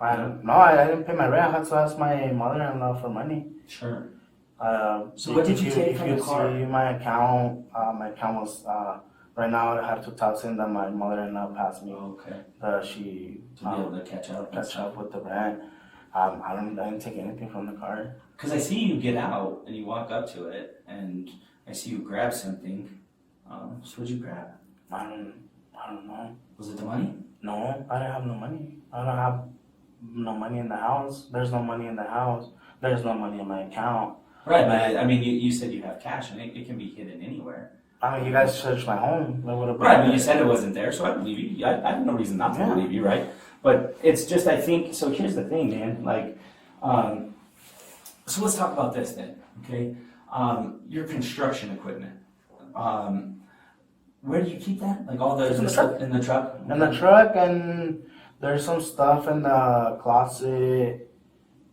I didn't pay my rent. I had to ask my mother-in-law for money. Sure. So what did you take from the car? If you see my account was Right now, I have 2,000 that my mother-in-law passed me. Okay. She To be able to catch up. catch up with the rent. I didn't take anything from the car. Because I see you get out and you walk up to it, and I see you grab something. So what'd you grab? I don't know. Was it the money? No, I didn't have no money. I don't have no money in the house. There's no money in the house. There's no money in my account. Right, but I mean, you said you have cash, and it can be hidden anywhere. I mean, you guys searched my home. That would have been Right, but you said it wasn't there, so I believe you. I have no reason not to believe you, right? But it's just, I think, so here's the thing, man. Like, so let's talk about this then, okay? Your construction equipment. Where do you keep that? Like all the In the truck. in the truck? in the truck, and there's some stuff in the closet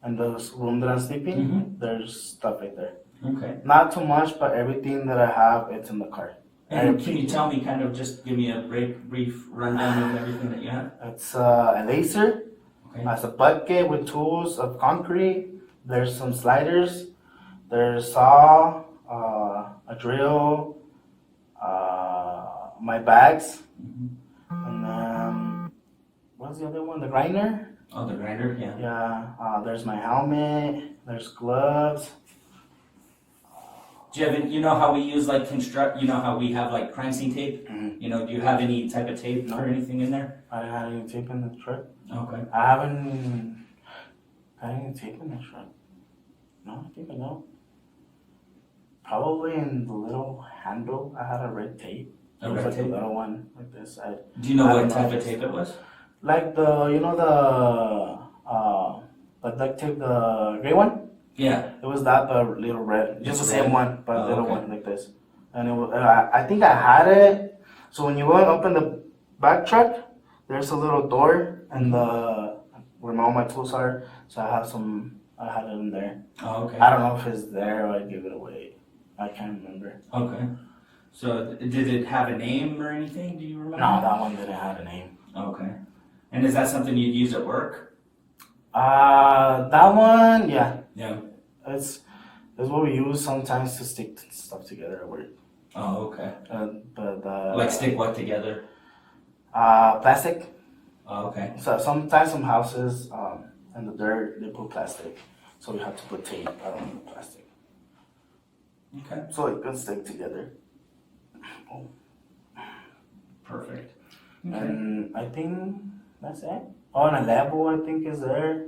and the room that I'm sleeping. Mhm. There's stuff right there. Okay. Not too much, but everything that I have, it's in the car. And can you tell me, kind of, just give me a brief rundown of everything that you have? It's a laser. Okay. It's a bucket with tools of concrete. There's some sliders. There's saw, a drill, my bags, and then what's the other one? The grinder. Oh, the grinder, yeah. Yeah. There's my helmet. There's gloves. Do you have, you know how we use like you know how we have like crime scene tape? Mhm. You know, do you have any type of tape or anything in there? I didn't have any tape in the truck. Okay. I haven't got any tape in the truck. No, I think I don't. Probably in the little handle, I had a red tape. A It was red like tape? a little one like this. Do you know I what don't know type if of it's- tape it was? Like the duct tape, the gray one. Yeah. It was that, but little red. Just the It's same red? one, but Oh, little okay. one like this. And it was, I think I had it. So when you go up in the back truck, there's a little door and where all my tools are. So I had it in there. Oh, okay. I don't know if it's there or I gave it away. I can't remember. Okay. So did it have a name or anything? Do you remember? No, that one didn't have a name. Okay. And is that something you'd use at work? That one, yeah. Yeah. It's what we use sometimes to stick stuff together at work. Oh, okay. But Like stick what together? plastic. Oh, okay. So sometimes some houses in the dirt they put plastic, so we have to put tape around the plastic Okay. so it can stick together. Perfect. Okay. And I think that's it. Oh, and a level I think is there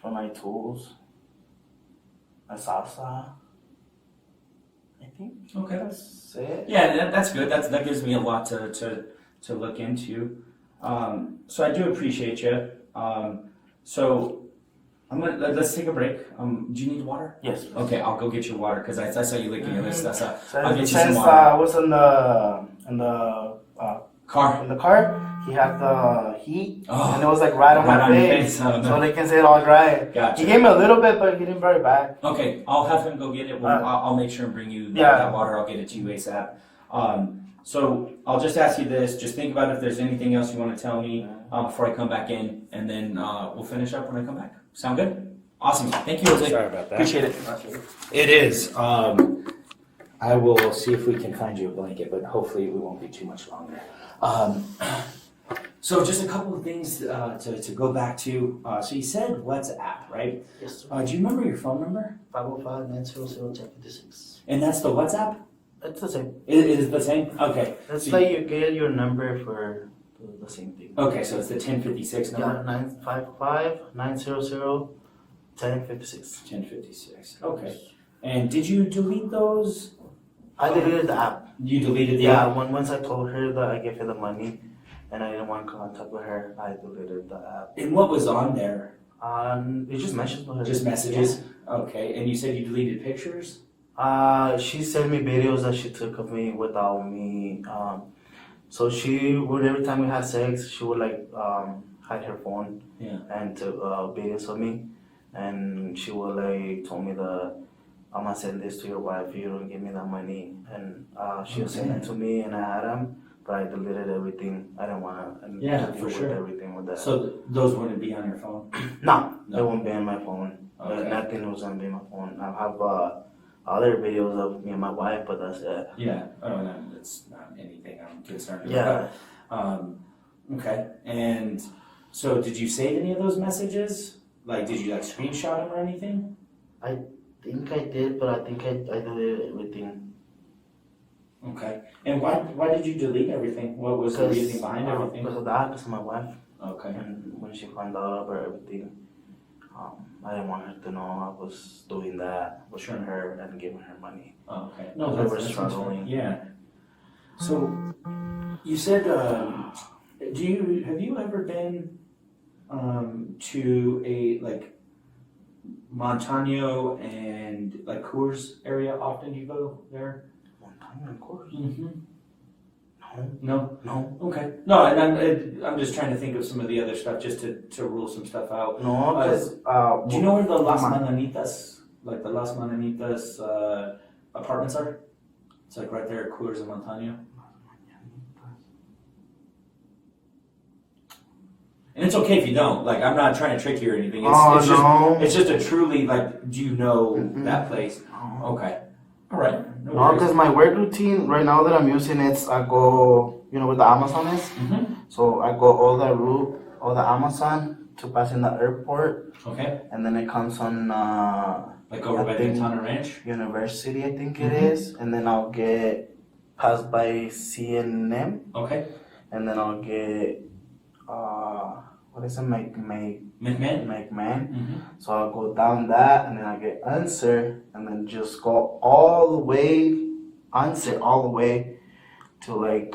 for my tools. A salsa. I think Okay. that's it. Yeah, that's good. That gives me a lot to look into. So I do appreciate you. So let's take a break. Do you need water? Yes. Okay, I'll go get you water because I saw you licking your lips. So I'll get you some Since water. I was in Car. the car, he had the heat, Oh, and it was like right on right my on your face, face. Oh, no. so they can say it all dry. Gotcha. He gave me a little bit, but he didn't bring it back. Okay, I'll have him go get it. I'll make sure and bring you Yeah. that water. I'll get it to you ASAP. So I'll just ask you this. Just think about if there's anything else you want to tell me before I come back in, and then we'll finish up when I come back. Sound good? Awesome. Thank you, Jose. Sorry about that. Appreciate it. It is. I will see if we can find you a blanket, but hopefully we won't be too much longer. So just a couple of things to go back to. So you said WhatsApp, right? Yes, sir. Do you remember your phone number? 505-900-1056. And that's the WhatsApp? It's the same. It is the same? Okay. It's So like you get your number for the same thing. Okay, so it's the 1056 number? Yeah, 955-900-1056. 1056. Okay. And did you delete those? I deleted the app. You deleted the Yeah, app? once I told her that I gave her the money and I didn't want contact with her, I deleted the app. And what was on there? It just mentions her. Just messages? Okay. And you said you deleted pictures? She sent me videos that she took of me without me. So she would, every time we had sex, she would like hide her phone Yeah. and took videos of me. And she would like told me that I'm gonna send this to your wife if you don't give me that money. And she'll send it to me and I had them, but I deleted everything. I didn't wanna Yeah, to deal for with sure. everything with that. So those wouldn't be on your phone? No, No. they won't be on my phone. Okay. Nothing was gonna be on my phone. I have other videos of me and my wife, but that's it. Yeah. Oh, no, that's not anything I'm concerned Yeah. about. Okay. And so, did you save any of those messages? Like, did you like screenshot them or anything? I think I did, but I think I deleted everything. Okay. And why did you delete everything? What was the reason behind everything? Because of that, because of my wife. Okay. And when she found out about everything, I didn't want her to know I was doing that, pushing her and giving her money. Oh, okay. No, We that's were that's struggling. Yeah. So, you said, have you ever been to a like Montano and like Coors area? Often you go there? Montana, of course. Mm-hmm. No, No. no, Okay. No, and I'm just trying to think of some of the other stuff just to rule some stuff out. no. Because Do you know where the Las Mananitas, like the Las Mananitas apartments are? It's like right there at Coors and Montano. And it's okay if you don't. Like, I'm not trying to trick you or anything. It's just a truly, like, do you know that place? Okay. All right. No No, worries. because my work routine right now that I'm using I go, where the Amazon is. Mhm. So I go all the route, all the Amazon to pass in the airport, Okay. and then it comes on Like over I by think- Ventana Ranch? University, I think it is, and then I'll get passed by CNM, Okay. and then I'll get what is it, McMahon? McMahon. Mm-hmm. So I'll go down that, and then I get answer, and then just go all the way, answer all the way to like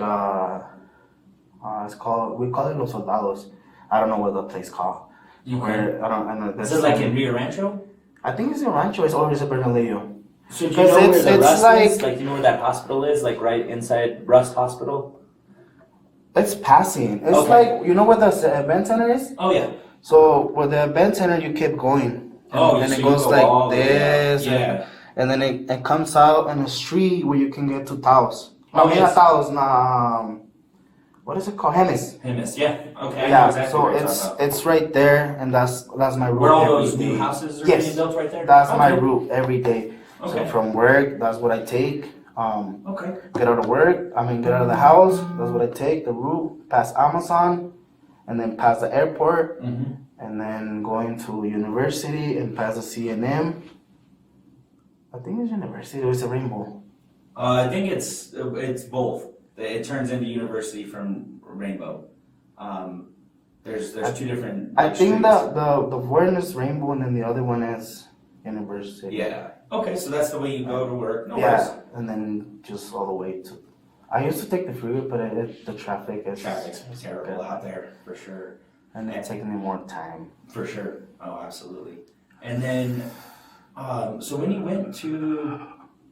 we call it Los Soldados. I don't know what the place called. Okay. Where I know. Is it like in Rio Rancho? I think it's in Rancho. It's always in Bernalillo. So do you Because know where it's- the it's Rust like- is? Like, you know where that hospital is? Like right inside Rust Hospital? It's passing. It's Okay. like where the event center is. Oh, yeah. So with the event center, you keep going. And so it you goes go like all the way this. out. Yeah. And then it comes out in a street where you can get to Taos. Oh, Not yes. Taos, what is it called? Hemis. Hemis, yeah. Okay, I know Yeah, exactly so where you're talking about. it's right there, and that's my route. Where all every those new day. houses are Yes, being built right there? that's my Okay. route every day. So Okay. from work, that's what I take. Okay. Get out of work, get out of the house, that's what I take, the route, past Amazon, and then past the airport, Mm-hmm. and then going to university and past the CNM. I think it's university or it's a rainbow. I think it's both. It turns into university from Rainbow. There's two different. I think streets. the one is rainbow and then the other one is university. Yeah. Okay, so that's the way you go to work. No worries. Yeah, and then just all the way to. I used to take the freeway, but the traffic is Traffic's terrible out there for sure. and it's taking me more time. For sure. Oh, absolutely. And then, so when you went to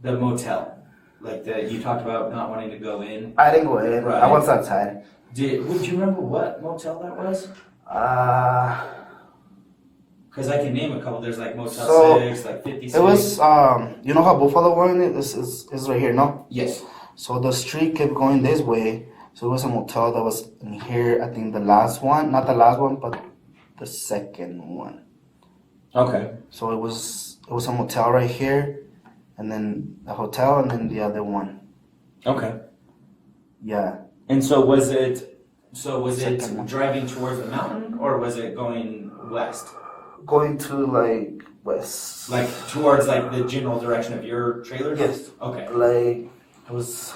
the motel, like you talked about not wanting to go in. I didn't go in. Right. I was outside. Would you remember what motel that was? Because I can name a couple. There's like Motel So, 6, like 56. It was you know how Buffalo one is right here, no? Yes. So the street kept going this way. So it was a motel that was in here. I think the last one, not the last one, but the second one. Okay. So it was a motel right here, and then the hotel, and then the other one. Okay. Yeah. And so was it Second one. driving towards the mountain or was it going west? Going to like west. Like towards like the general direction of your trailer? Yes. Okay. Like it was.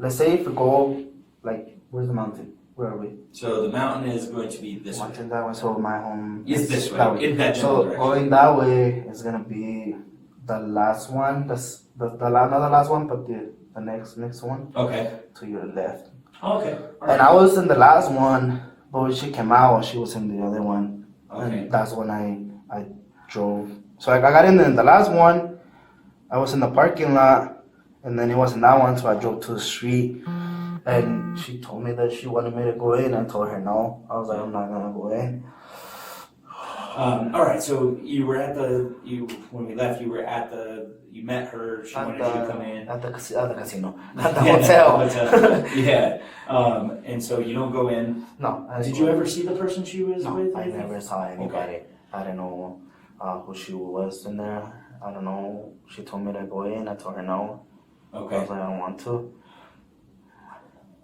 Let's say if we go like where's the mountain? Where are we? So the mountain is going to be this way. Mountain that way. So my home Is this way, that in that general So direction. going that way is gonna be the last one. That's not the last one, but the next one Okay. to your left. Okay. All And right. I was in the last one, but when she came out, she was in the other one. Okay. And that's when I drove. So I got in the last one. I was in the parking lot, and then it was in that one, so I drove to the street. And she told me that she wanted me to go in. I told her no. I was like, I'm not gonna go in. All right. So you were when we left. You met her. She wanted you to come in. At the casino, at the Yeah, hotel. hotel. Yeah. And so you don't go in. No. I Did didn't you go in. ever see the person she was No, with? I never saw anybody. I didn't know who she was in there. I don't know. She told me to go in. I told her no. I Okay. was like, I don't want to.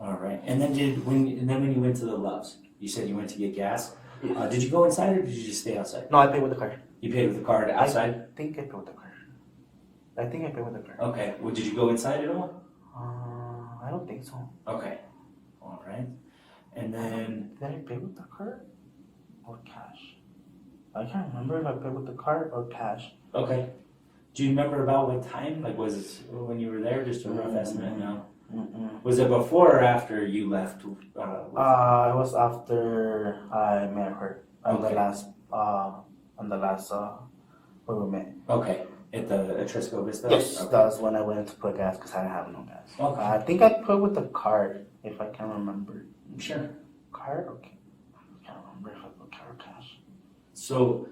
All right. And then when you went to the Loves, you said you went to get gas. Did you go inside or did you just stay outside? No, I paid with the card. You paid with the card outside? I think I paid with the card. I think I paid with the card. Okay. Well, did you go inside at all? I don't think so. Okay. All right. And then, Did I pay with the card or cash? I can't remember if I paid with the card or cash. okay. Do you remember about what time? Like, was it when you were there? Just a rough estimate? No. Was it before or after you left? It was after I met her on Okay. the last where we met. Okay. At the Atrisco Vista? Yes, Okay. that was when I went to put gas because I didn't have no gas. Okay. I think I put with the card if I can remember. Sure. Card? Okay. I can't remember if I put card or cash. So,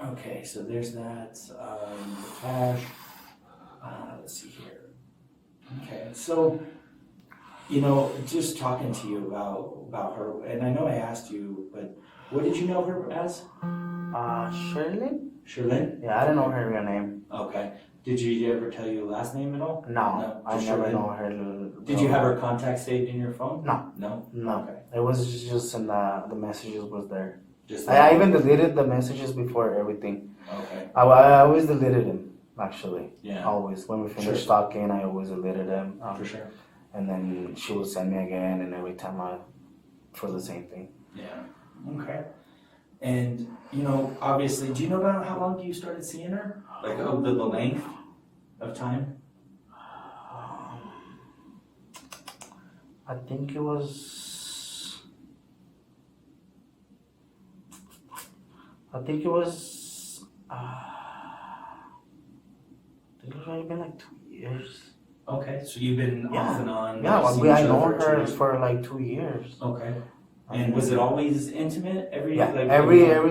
okay, so there's that, the cash, let's see here. Okay, so, just talking to you about her, and I know I asked you, but what did you know her as? Sherlyn? Sherlyn? Yeah, I don't know her real name. Okay. Did you ever tell you last name at all? No, I just never Sherlyn? know her. Did you have her contact saved in your phone? No. No? No. Okay. It was just in the messages was there. Just I even deleted the messages before everything. Okay. I always deleted them, actually. Yeah, Always. When we finished Sure. talking, I always deleted them. for sure. And then she would send me again, and every time for the same thing. Yeah. Okay. And obviously, do you know about how long you started seeing her? Like the length of time? I think it was. I think it was already been like 2 years. Okay, so you've been off and on. Yeah, like, well, seeing I each know other her 2 years. for like 2 years. Okay. And was it always intimate? Every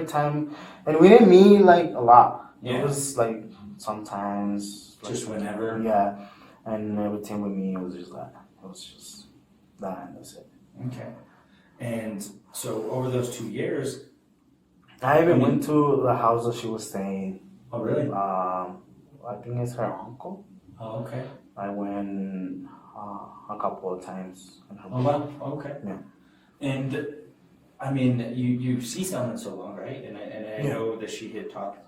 time, and we didn't meet like a lot. Yeah. It was like sometimes. Just whenever? Yeah, and every time with me, it was just that. It was just that, and that's it. Okay. And so over those 2 years. I even went to the house that she was staying. Oh, really? I think it's her uncle. Oh, okay. I went a couple of times. Oh, wow. Okay. Yeah. And I mean, you see someone so long, right? And I Yeah. know that she had talked,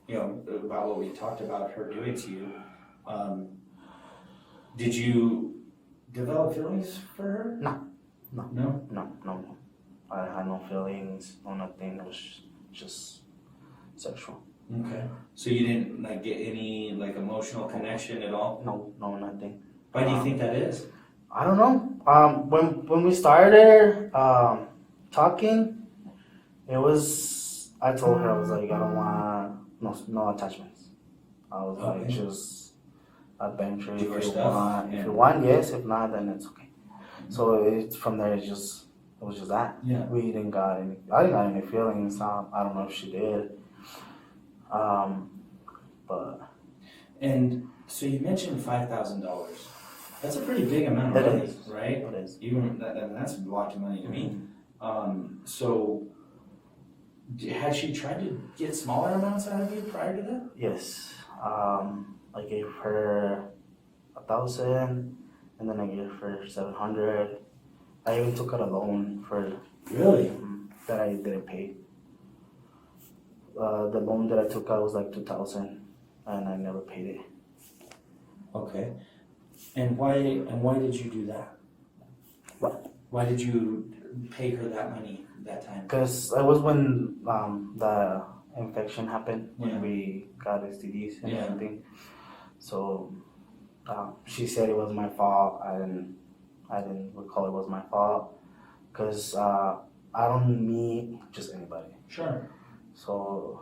about what we talked about her doing to you. Did you develop feelings for her? No. No? I had no feelings, no nothing. It was just sexual. Okay. So you didn't get any emotional connection at all? No, nothing. Why do you think that is? I don't know. When we started talking, it was. I told her I was like, I don't want no attachments. I was like, just adventure. Do her If you stuff, want, yeah. if you want, yes. If not, then it's okay. So from there, it was just that. Yeah. We didn't got any. I didn't got any feelings. I don't know if she did. But And so you mentioned $5,000. That's a pretty big amount of It money, is. right? it is. Even that's a lot of money to me. So had she tried to get smaller amounts out of you prior to that? Yes. I gave her 1,000, and then I gave her 700. I even took out a loan for Really? that I didn't pay. The loan that I took out was like 2,000, and I never paid it. Okay. And why did you do that? What? Why did you pay her that money that time? Because it was when the infection happened, when Yeah. we got STDs and Yeah. everything. So she said it was my fault. I didn't recall it was my fault because I don't meet just anybody. Sure. So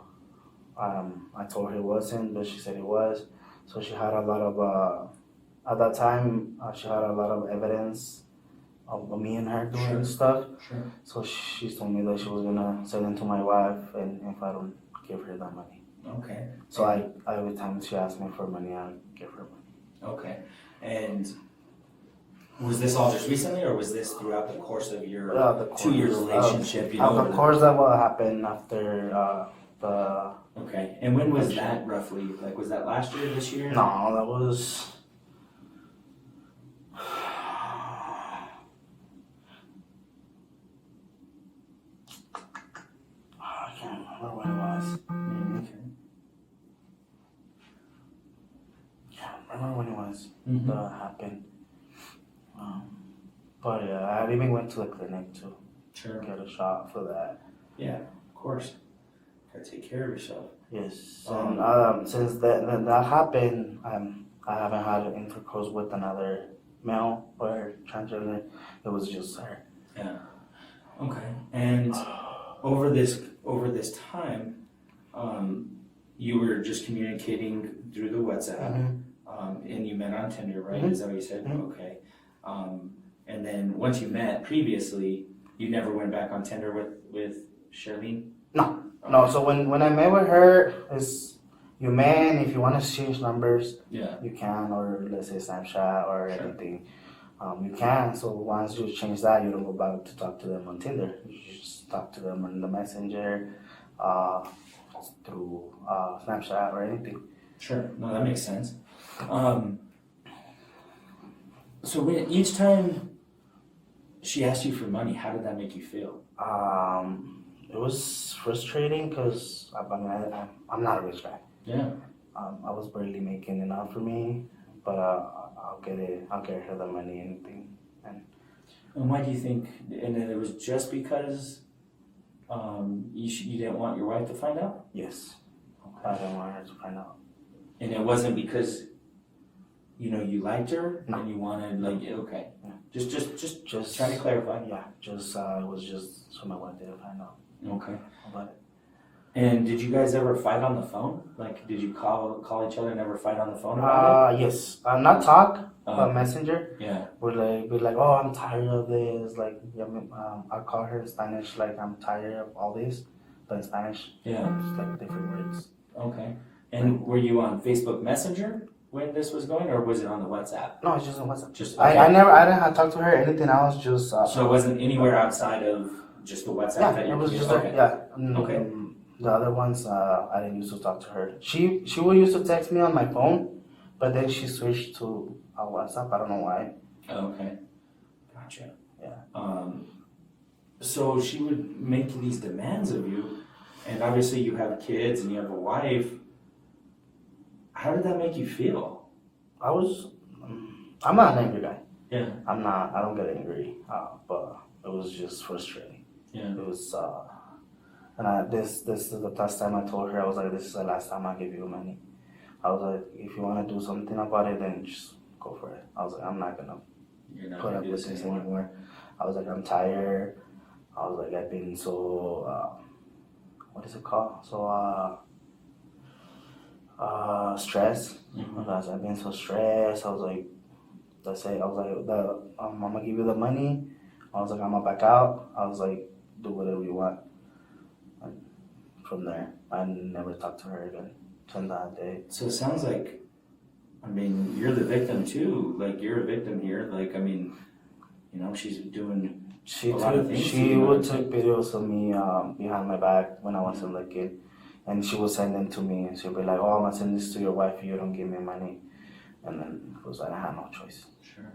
I told her it wasn't, but she said it was. So she had a lot of at that time she had a lot of evidence of me and her doing Sure. stuff. Sure. So she told me that she was gonna send it to my wife, and if I don't give her that money. Okay. So I every time she asked me for money, I give her money. Okay. And was this all just recently, or was this throughout the course of your The 2-year course, relationship? the course that will happen after the Okay, and when was that roughly? Like, was that last year, this year? no, that was. I can't remember when it was. Okay. Can't remember when it was Mhm. that happened. But yeah, I even went to the clinic to Sure. get a shot for that. Yeah, of course. Gotta take care of yourself. Yes, and since that happened, I haven't had intercourse with another male or transgender. It was just her. Yeah. Okay. And over this time, you were just communicating through the WhatsApp, and you met on Tinder, right? Is that what you said? Mhm. Okay. And then once you met previously, you never went back on Tinder with Sherlyn? No, so when I met with her, is you man, if you want to change numbers, Yeah. you can, or let's say Snapchat or Sure. anything, you can. So once you change that, you don't go back to talk to them on Tinder. You just talk to them on the Messenger, through Snapchat or anything. Sure. No, that makes sense. So when each time she asked you for money, how did that make you feel? It was frustrating because I'm not a rich guy. Yeah. I was barely making enough for me, but I'll get it. I'll get her the money, anything. And why do you think? And then it was just because you didn't want your wife to find out, Yes, I don't want her to find out. and it wasn't because you liked her No. and you wanted okay. Yeah. Just trying to clarify. Yeah, it was just so my wife didn't find out Okay. about it. And did you guys ever fight on the phone? Like, did you call each other and ever fight on the phone about Yes, not talk, it? but Messenger. Yeah. We're like, oh, I'm tired of this. Like, yeah, I call her in Spanish, like, I'm tired of all this, but in Spanish, Yeah. it's like different words. Okay. And were you on Facebook Messenger when this was going, or was it on the WhatsApp? No, it's just on WhatsApp. Just I didn't have to talk to her, anything else, just. So it wasn't anywhere outside of just the WhatsApp Yeah, that you it was just okay. Okay. The other ones, I didn't used to talk to her. She would used to text me on my phone, but then she switched to WhatsApp. I don't know why. Okay. Gotcha. Yeah. So she would make these demands of you, and obviously you have kids and you have a wife. How did that make you feel? I'm not an angry guy. Yeah. I don't get angry, but it was just frustrating. Yeah. It was, and this is the last time I told her, I was like, this is the last time I give you money. I was like, if you want to do something about it, then just go for it. I was like, I'm not going to You're not put gonna up do with this this anymore. anymore. I was like, I'm tired. I was like, I've been so, what is it called? So, stressed. Mhm. Because I've been so stressed. I was like, let's say, I was like, I'm gonna give you the money. I was like, I'm gonna back out. I was like, do whatever you want. And from there, I never talked to her again since that day. So it sounds like, I mean, you're the victim too. Like, you're a victim here. Like, I mean, she's doing She a lot of things. would take videos of me behind my back when I wasn't looking, and she would send them to me, and she'd be like, "Oh, I'm gonna send this to your wife if you don't give me money," and then it was like I had no choice. Sure.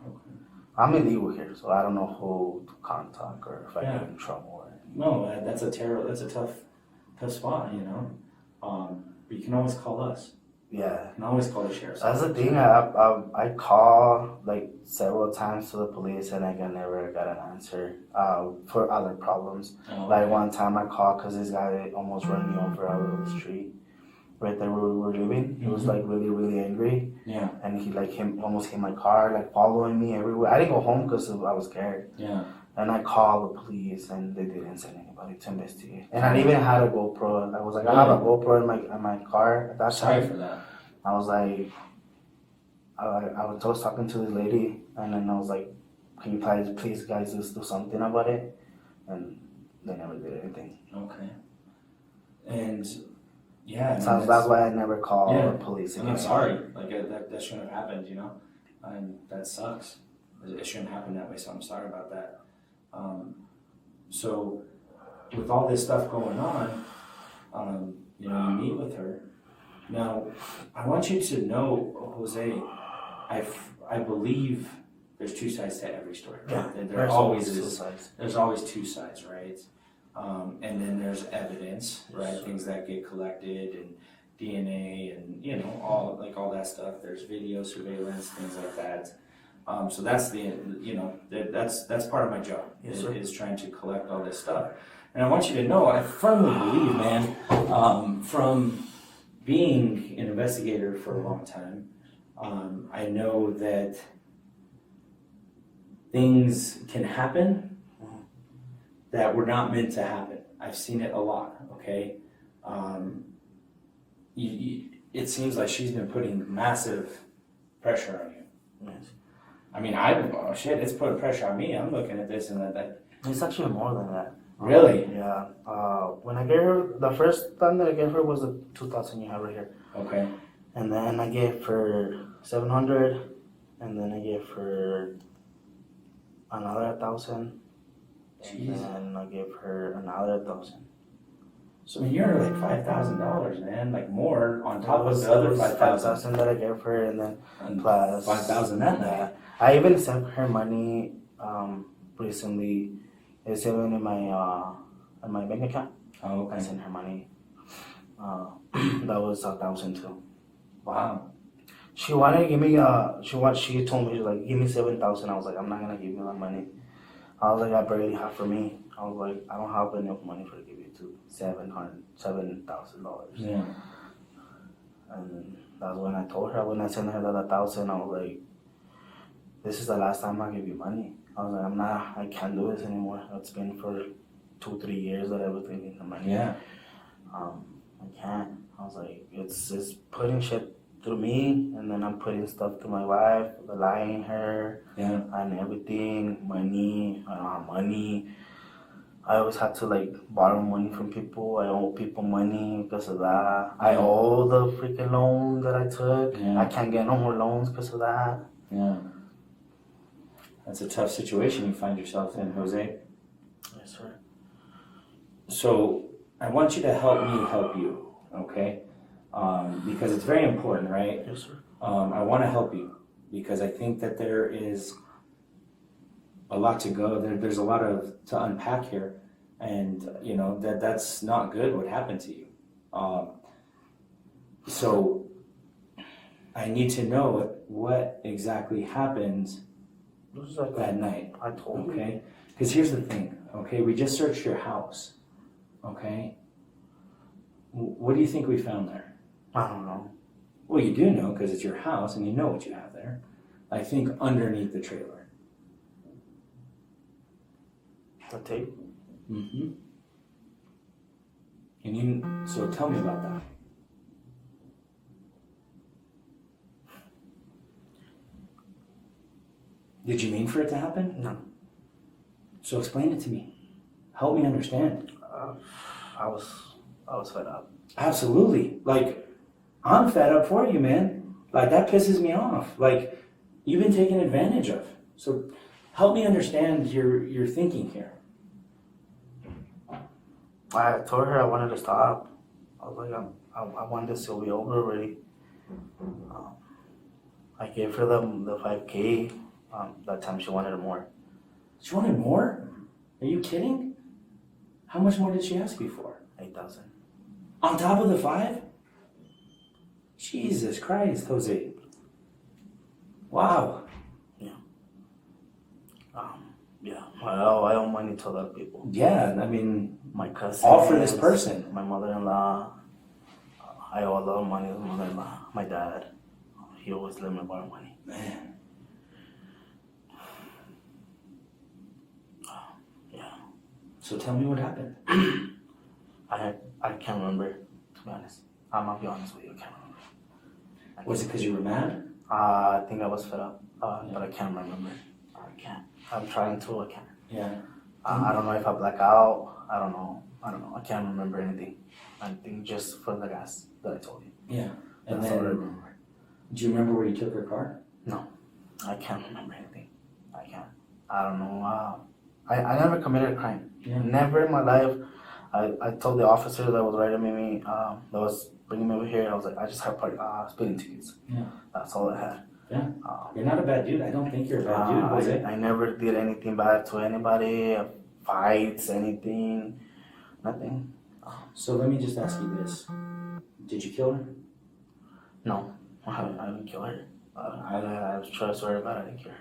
Okay. I'm illegal here, so I don't know who to contact or if I Yeah. get in trouble. No, that's a tough spot, but you can always call us. Yeah. You can always call the sheriff's That's the office. thing. I call like several times to the police and I never got an answer for other problems. Oh, Like one time I called because this guy almost ran me over out of the street right there where we were living. He was like really, really angry, Yeah, and he almost hit my car, like following me everywhere. I didn't go home because I was scared. yeah. And I called the police and they didn't send anybody to investigate. And I even had a GoPro. I was like, I have a GoPro in my car at that Sorry time. for that. I was like, I was just talking to this lady, and then I was like, can you please guys just do something about it? And they never did anything. Okay. And yeah, So that's why I never called the police and again. I'm sorry. Like that shouldn't have happened, and that sucks. It shouldn't happen that way. So I'm sorry about that. So with all this stuff going on, with her. Now, I want you to know, Jose, I believe there's two sides to every story. Right? Yeah, There always two is. sides. There's always two sides, right? And then there's evidence, right? Things that get collected and DNA and you know all that stuff. There's video surveillance, things like that. So that's that's part of my job. Yes, sir. Is trying to collect all this stuff. And I want you to know, I firmly believe, man, from being an investigator for a long time, I know that things can happen that were not meant to happen. I've seen it a lot, okay? It seems like she's been putting massive pressure on you. Yes. I mean, it's putting pressure on me. I'm looking at this and that. It's actually more than that. Really? Yeah. When I gave her, the first time that I gave her was the 2,000 you have right here. Okay. And then I gave her 700, and then I gave her another 1,000, and Jeez. then I gave her another 1,000. So I mean, you're like $5,000, man. Like more on top of the other 5,000. 5,000 that I gave her, and then plus 5,000 that night. Yeah. I even sent her money recently. It's even in my bank account. Oh, I okay. sent her money. That was 1,000 too. Wow. She wanted to give me she told me, she was like, give me 7,000. I was like, I'm not gonna give you that money. I was like, I barely have for me. I was like, I don't have enough money for to give you $7,000. Yeah. And that's when I told her, when I sent her that 1,000, I was like, this is the last time I give you money. I was like, I can't do this anymore. It's been for 2-3 years that I've been taking the money. Yeah. I can't. I was like, it's putting shit through me, and then I'm putting stuff to my wife, lying her, Yeah. and everything, money, I don't have money. I always had to like borrow money from people. I owe people money because of that. I owe the freaking loan that I took. Yeah. I can't get no more loans because of that. Yeah. That's a tough situation you find yourself in, Jose. Yes, sir. So I want you to help me help you, okay? Because it's very important, right? Yes, sir. I want to help you because I think that there is a lot to go. There's a lot to unpack here, and you know that's not good. What happened to you? So I need to know what exactly happened This is like that night. I told you. Okay, because here's the thing. Okay, we just searched your house. Okay, what do you think we found there? I don't know. Well, you do know because it's your house and you know what you have there. I think underneath the trailer. The tape. Mm-hmm. So tell me about that. Did you mean for it to happen? No. So explain it to me. Help me understand. I was fed up. Absolutely. Like, I'm fed up for you, man. Like, that pisses me off. Like, you've been taken advantage of. So help me understand your thinking here. I told her I wanted to stop. I was like, I wanted this to be over already. I gave her the 5K. That time she wanted more. She wanted more? Are you kidding? How much more did she ask you for? 8,000. On top of the 5? Jesus Christ, Jose. Wow. Yeah. I owe money to other people. Yeah, I mean, My cousin. all for this person. My mother-in-law. I owe a lot of money to my mother-in-law. My dad. He always let me borrow money. Man. Yeah. So tell me what happened. I can't remember, to be honest. I'm gonna be honest with you, I can't remember. Was it because you were mad? I think I was fed up, but I can't remember. I can't. I'm trying to, I can't. Yeah. I don't know if I black out. I don't know. I can't remember anything. I think just for the gas that I told you. Yeah. And That's all I then, remember. do you remember where you took her car? No, I can't remember anything. I can't. I don't know. I never committed a crime. Yeah. Never in my life. I told the officer that was writing me, that was bringing me over here, I was like, I just have speeding tickets. Yeah. That's all I had. Yeah. You're not a bad dude. I don't think you're a bad dude, Jose. I never did anything bad to anybody, fights, anything, nothing. So let me just ask you this. Did you kill her? No, I didn't kill her. I was trying to swear about it, I didn't kill her.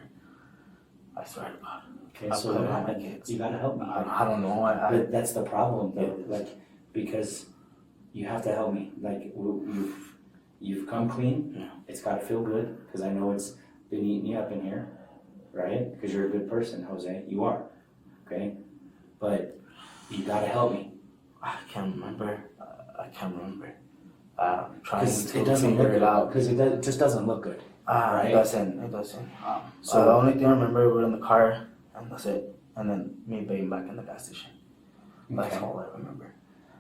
I swear to God. Okay, I so put it on my kids. you gotta help me. I don't know. But that's the problem, though. Like, because you have to help me. Like, you've come clean. Yeah. It's gotta feel good, because I know it's been eating you up in here, right? Because you're a good person, Jose. You are. Okay? But you gotta help me. I can't remember. Trying Because to it doesn't figure look it good. out. Because it just doesn't look good. Right. It doesn't. So- The only thing I remember, we were in the car, and that's it. And then me being back in the gas station. That's Okay. all I remember.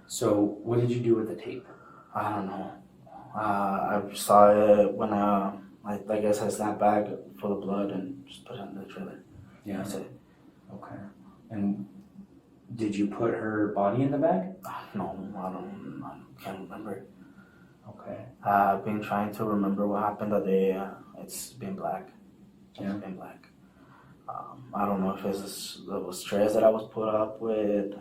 So what did you do with the tape? I don't know. I saw it when I guess I snapped back for the blood and just put it in the trailer. Yeah. That's it. Okay. And did you put her body in the bag? No, I can't remember. Okay. I've been trying to remember what happened that day. It's been black. Yeah. It's been black. I don't know if it's the stress that I was put up with,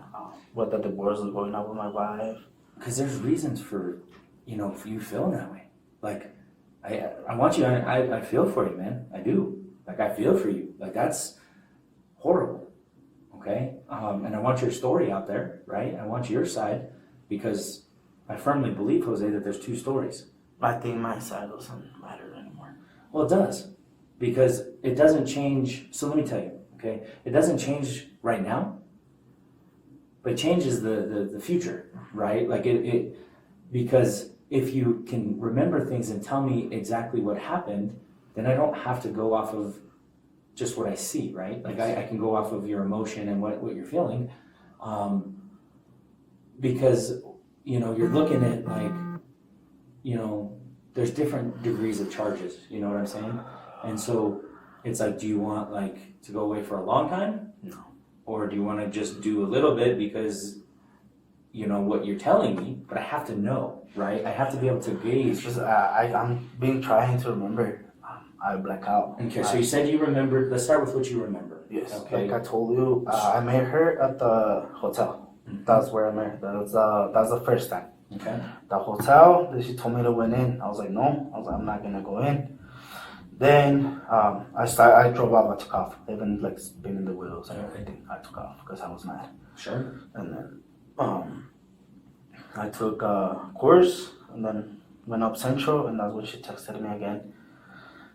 what the divorce was going on with my wife. Because there's reasons for you feeling that way. Like, I want you, I feel for you, man. I do. Like, I feel for you. Like, that's horrible. Okay? And I want your story out there, right? I want your side, because I firmly believe, Jose, that there's two stories. I think my side doesn't matter anymore. Well, it does. Because it doesn't change. So let me tell you, okay? It doesn't change right now, but it changes the future, right? Like it because if you can remember things and tell me exactly what happened, then I don't have to go off of just what I see, right? Like I can go off of your emotion and what you're feeling. Because, you're looking at like, there's different degrees of charges, you know what I'm saying? And so it's like, do you want like to go away for a long time? No. Or do you want to just do a little bit because what you're telling me, but I have to know, right? I have to be able to It's gauge. just I'm being trying to remember. I black out. Okay, so you said you remembered. Let's start with what you remember. Yes. Okay. Like I told you, I met her at the hotel. That's where I met her. That's the first time. Okay. The hotel, then she told me to went in. I was like, no. I was like, I'm not gonna go in. Then I drove off. I took off. Even like spinning the wheels and everything. I took off because I was mad. Sure. And then I took a course and then went up Central, and that's when she texted me again.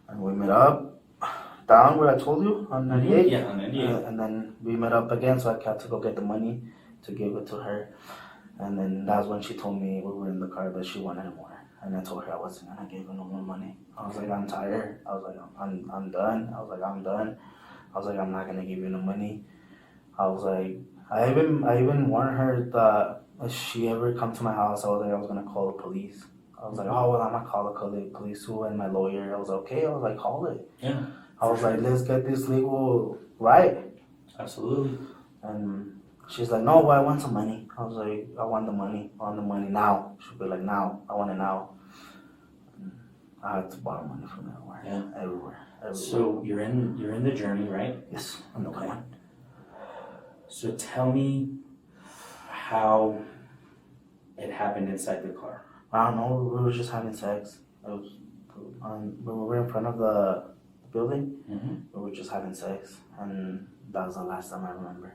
And we met up down where I told you on 98. Yeah, on 98. And then we met up again, so I had to go get the money to give it to her. And then that's when she told me, we were in the car, that she wanted more. And I told her I wasn't gonna give her no more money. I was like, I'm tired. I was like, I'm done. I was like, I'm done. I was like, I'm not gonna give you no money. I was like, I even warned her that if she ever come to my house, I was like, I was gonna call the police. I was like, oh, well, I'm gonna call the police too, and my lawyer. I was like, okay. I was like, call it. Yeah. I was like, let's get this legal right. Absolutely. And she's like, no, but I want some money. I was like, I want the money. I want the money now. She'll be like, now. I want it now. And I had to borrow money from everywhere. Yeah. Everywhere. So you're in the journey, right? Yes, I'm the Okay. one. So tell me how it happened inside the car. I don't know. We were just having sex. When we were in front of the building, Mm-hmm. we were just having sex, and that was the last time I remember.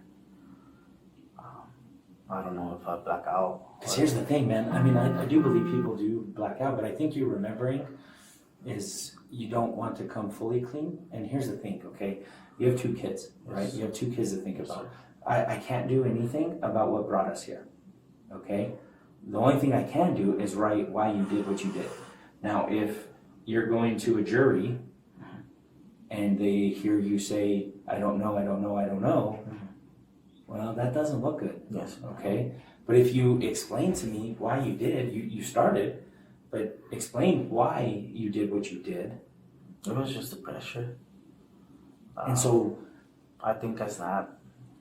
I don't know if I black out. Because here's the thing, man. I mean, I do believe people do black out, but I think you're remembering is you don't want to come fully clean. And here's the thing, okay? You have two kids, right? Yes. You have two kids to think Yes, about. sir. I can't do anything about what brought us here, okay? The only thing I can do is write why you did what you did. Now, if you're going to a jury and they hear you say, I don't know, well, that doesn't look good. Yes. Okay? But if you explain to me why you did, you started, but explain why you did what you did. It was just the pressure. And so, I think I snapped.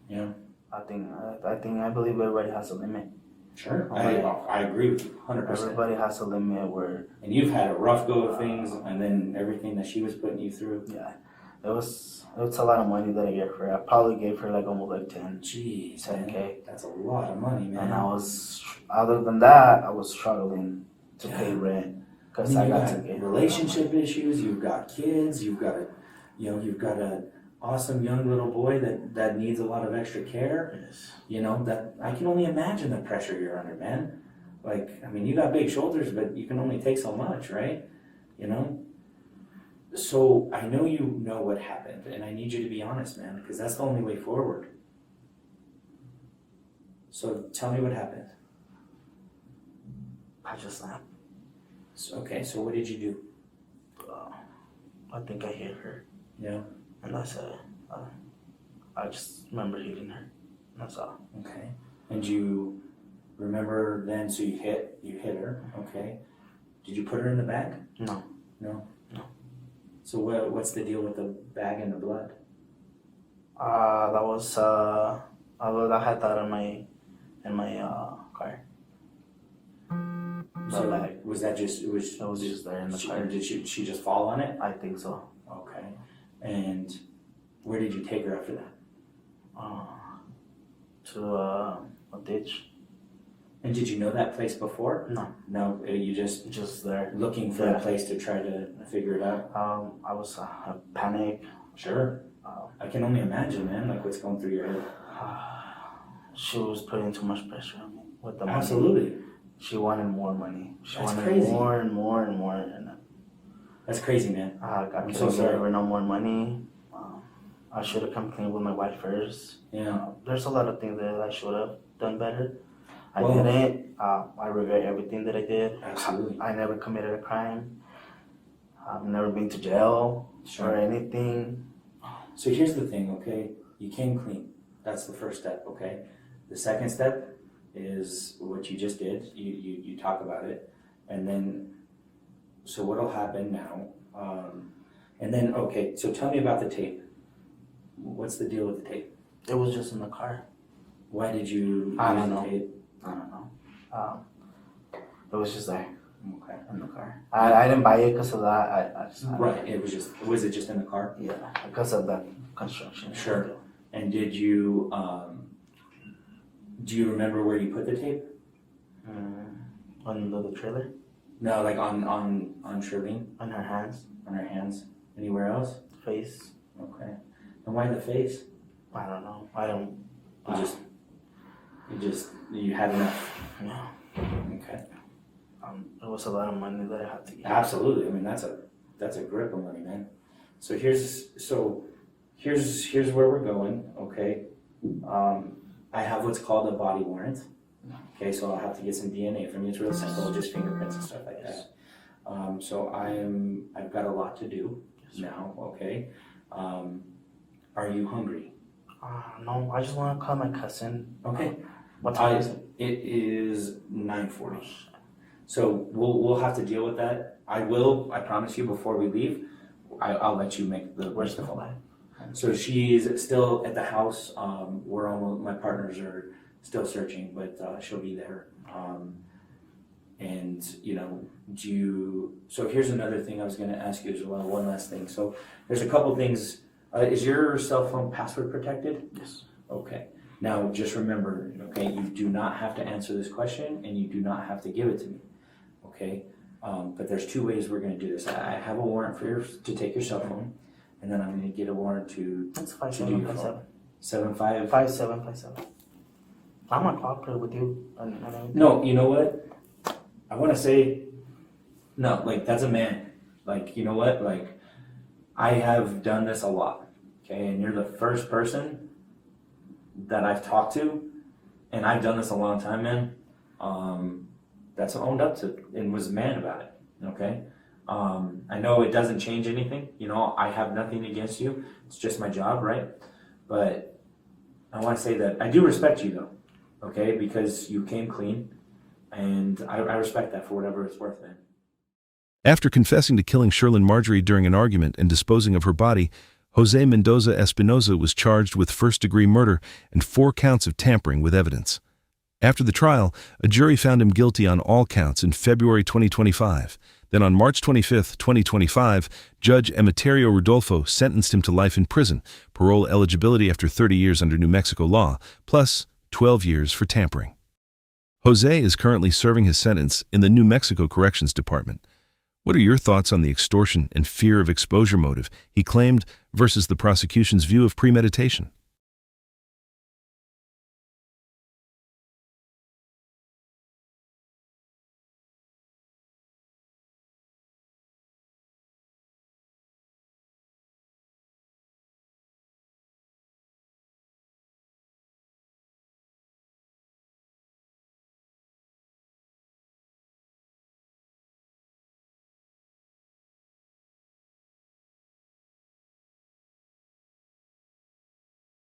yeah. I believe everybody has a limit. Sure. Oh, I agree with you 100%. Everybody has a limit where, And you've had a rough go of things, and then everything that she was putting you through. yeah, it was a lot of money that I gave her. I probably gave her like almost like 10. Jeez, 10K. man. That's a lot of money, man. And other than that, I was struggling to Yeah. pay rent I because mean, I you got got to get relationship issues, you've got kids, you've got a awesome young little boy that needs a lot of extra care. Yes. That I can only imagine the pressure you're under, man. Like, I mean, you got big shoulders, but you can only take so much, right? So I know you know what happened, and I need you to be honest, man, because that's the only way forward. So tell me what happened. I just snapped. So what did you do? I think I hit her, Yeah. and that's it. I just remember hitting her. That's all. Okay. And you remember then? So you hit her. Okay. Did you put her in the bag? No. No. No. So what's the deal with the bag and the blood? That was I had that in my car. So Like, was that just it was just there in the car. Did she just fall on it? I think so. Okay. And where did you take her after that? To a ditch. And did you know that place before? No. No, you just there. looking for a place to try to figure it out. I was panic. Sure. I can only imagine, man, like what's going through your head. She was putting too much pressure on me with the money. Absolutely. She wanted more money. She That's wanted crazy. more and more and more. And That's crazy, man. I I'm couldn't so give sorry. her no more money. I should have come clean with my wife first. Yeah. There's a lot of things that I should have done better. I Well- didn't. I regret everything that I did. Absolutely. I never committed a crime. I've never been to jail Sure. or anything. So here's the thing, okay? You came clean. That's the first step, okay? The second step is what you just did. You talk about it. And then, so what'll happen now? And then, okay, so tell me about the tape. What's the deal with the tape? It was just in the car. Why did you I use don't the know. tape? I don't know. It was just there Okay. in the car. I didn't buy it because of that. I just Right, was it just in the car? Yeah, because of the construction. Sure. And did you, do you remember where you put the tape? On the trailer, No, like on Sherlyn, on her hands, on her hands. Anywhere else? face. Okay. And why the face? I don't know. I don't. You had enough. No. Okay. It was a lot of money that I had to give. Absolutely. I mean, that's a grip of money, man. So here's where we're going. Okay. I have what's called a body warrant. Okay, so I'll have to get some DNA from you. It's real simple, just fingerprints and stuff like that. So I've got a lot to do now. Okay. Are you hungry? No, I just want to call my cousin. Okay. What time is it? It is 9:40. So we'll have to deal with that. I promise you before we leave, I'll let you make the Where's the phone. flight? So she's still at the house. My partners are still searching, but she'll be there. And so here's another thing I was gonna ask you as well, one last thing. So there's a couple things. Is your cell phone password protected? Yes. Okay. Now, just remember, okay, you do not have to answer this question and you do not have to give it to me, okay? But there's two ways we're gonna do this. I have a warrant to take your cell phone, and then I'm gonna get a warrant to It's do your phone. 75. 5757. I'm gonna cooperate with you. No, you know what? I wanna say, no, like, that's a man. Like, you know what? Like, I have done this a lot, okay? And you're the first person that I've talked to, and I've done this a long time, man, that's owned up to and was a man about it, okay? I know it doesn't change anything, I have nothing against you, it's just my job, right? But I want to say that I do respect you though, okay? Because you came clean, and I respect that for whatever it's worth, man. After confessing to killing Sherlyn Marjorie during an argument and disposing of her body, Jose Mendoza-Espinoza was charged with first-degree murder and 4 counts of tampering with evidence. After the trial, a jury found him guilty on all counts in February 2025. Then on March 25, 2025, Judge Emeterio Rudolfo sentenced him to life in prison, parole eligibility after 30 years under New Mexico law, plus 12 years for tampering. Jose is currently serving his sentence in the New Mexico Corrections Department. What are your thoughts on the extortion and fear of exposure motive he claimed versus the prosecution's view of premeditation?